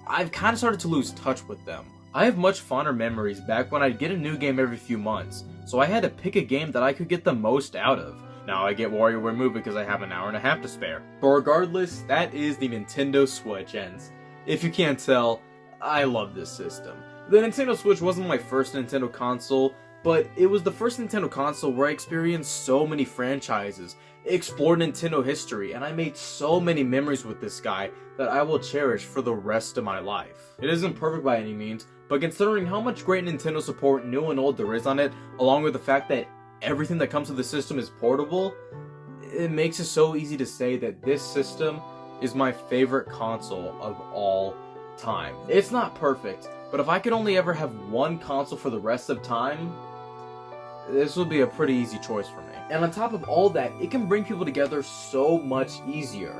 I've kind of started to lose touch with them. I have much fonder memories back when I'd get a new game every few months, so I had to pick a game that I could get the most out of. Now I get WarioWare Move because I have an hour and a half to spare. But regardless, that is the Nintendo Switch, and if you can't tell, I love this system. The Nintendo Switch wasn't my first Nintendo console, but it was the first Nintendo console where I experienced so many franchises, explored Nintendo history, and I made so many memories with this guy that I will cherish for the rest of my life. It isn't perfect by any means, but considering how much great Nintendo support, new and old, there is on it, along with the fact that everything that comes with the system is portable, it makes it so easy to say that this system is my favorite console of all time. It's not perfect, but if I could only ever have one console for the rest of time, this would be a pretty easy choice for me. And on top of all that, it can bring people together so much easier,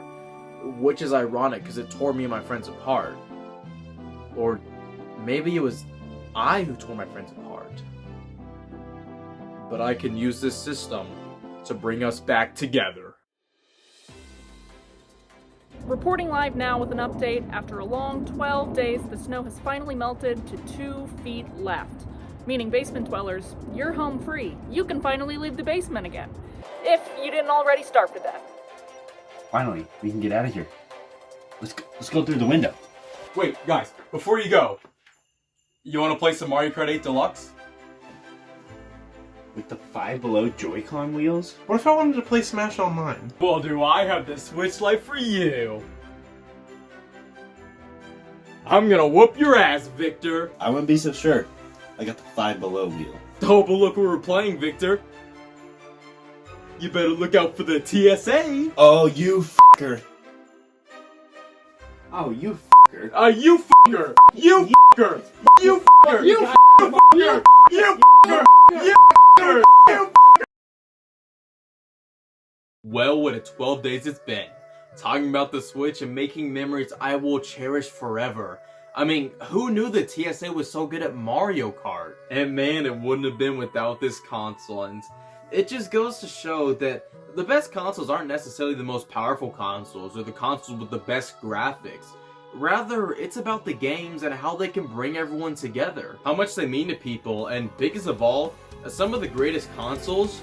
which is ironic because it tore me and my friends apart. Or maybe it was I who tore my friends apart. But I can use this system to bring us back together. Reporting live now with an update. After a long 12 days, the snow has finally melted to 2 feet left. Meaning basement dwellers, you're home free. You can finally leave the basement again. If you didn't already starve to death. Finally, we can get out of here. Let's go through the window. Wait, guys, before you go, you want to play some Mario Kart 8 Deluxe? With the Five Below Joy-Con wheels? What if I wanted to play Smash Online? Well, do I have the Switch Lite for you? I'm gonna whoop your ass, Victor. I wouldn't be so sure. I got the Five Below wheel. Oh, but look who we're playing, Victor. You better look out for the TSA. Oh, you f***er. Oh, you f***er. You f***er. You f***er. You f***er. You f***er. You f***er. You f***er. You f***er. You f***er. Well, what a 12 days it's been. Talking about the Switch and making memories I will cherish forever. I mean, who knew the TSA was so good at Mario Kart? And man, it wouldn't have been without this console, and it just goes to show that the best consoles aren't necessarily the most powerful consoles or the consoles with the best graphics. Rather, it's about the games and how they can bring everyone together, how much they mean to people, and biggest of all, as some of the greatest consoles.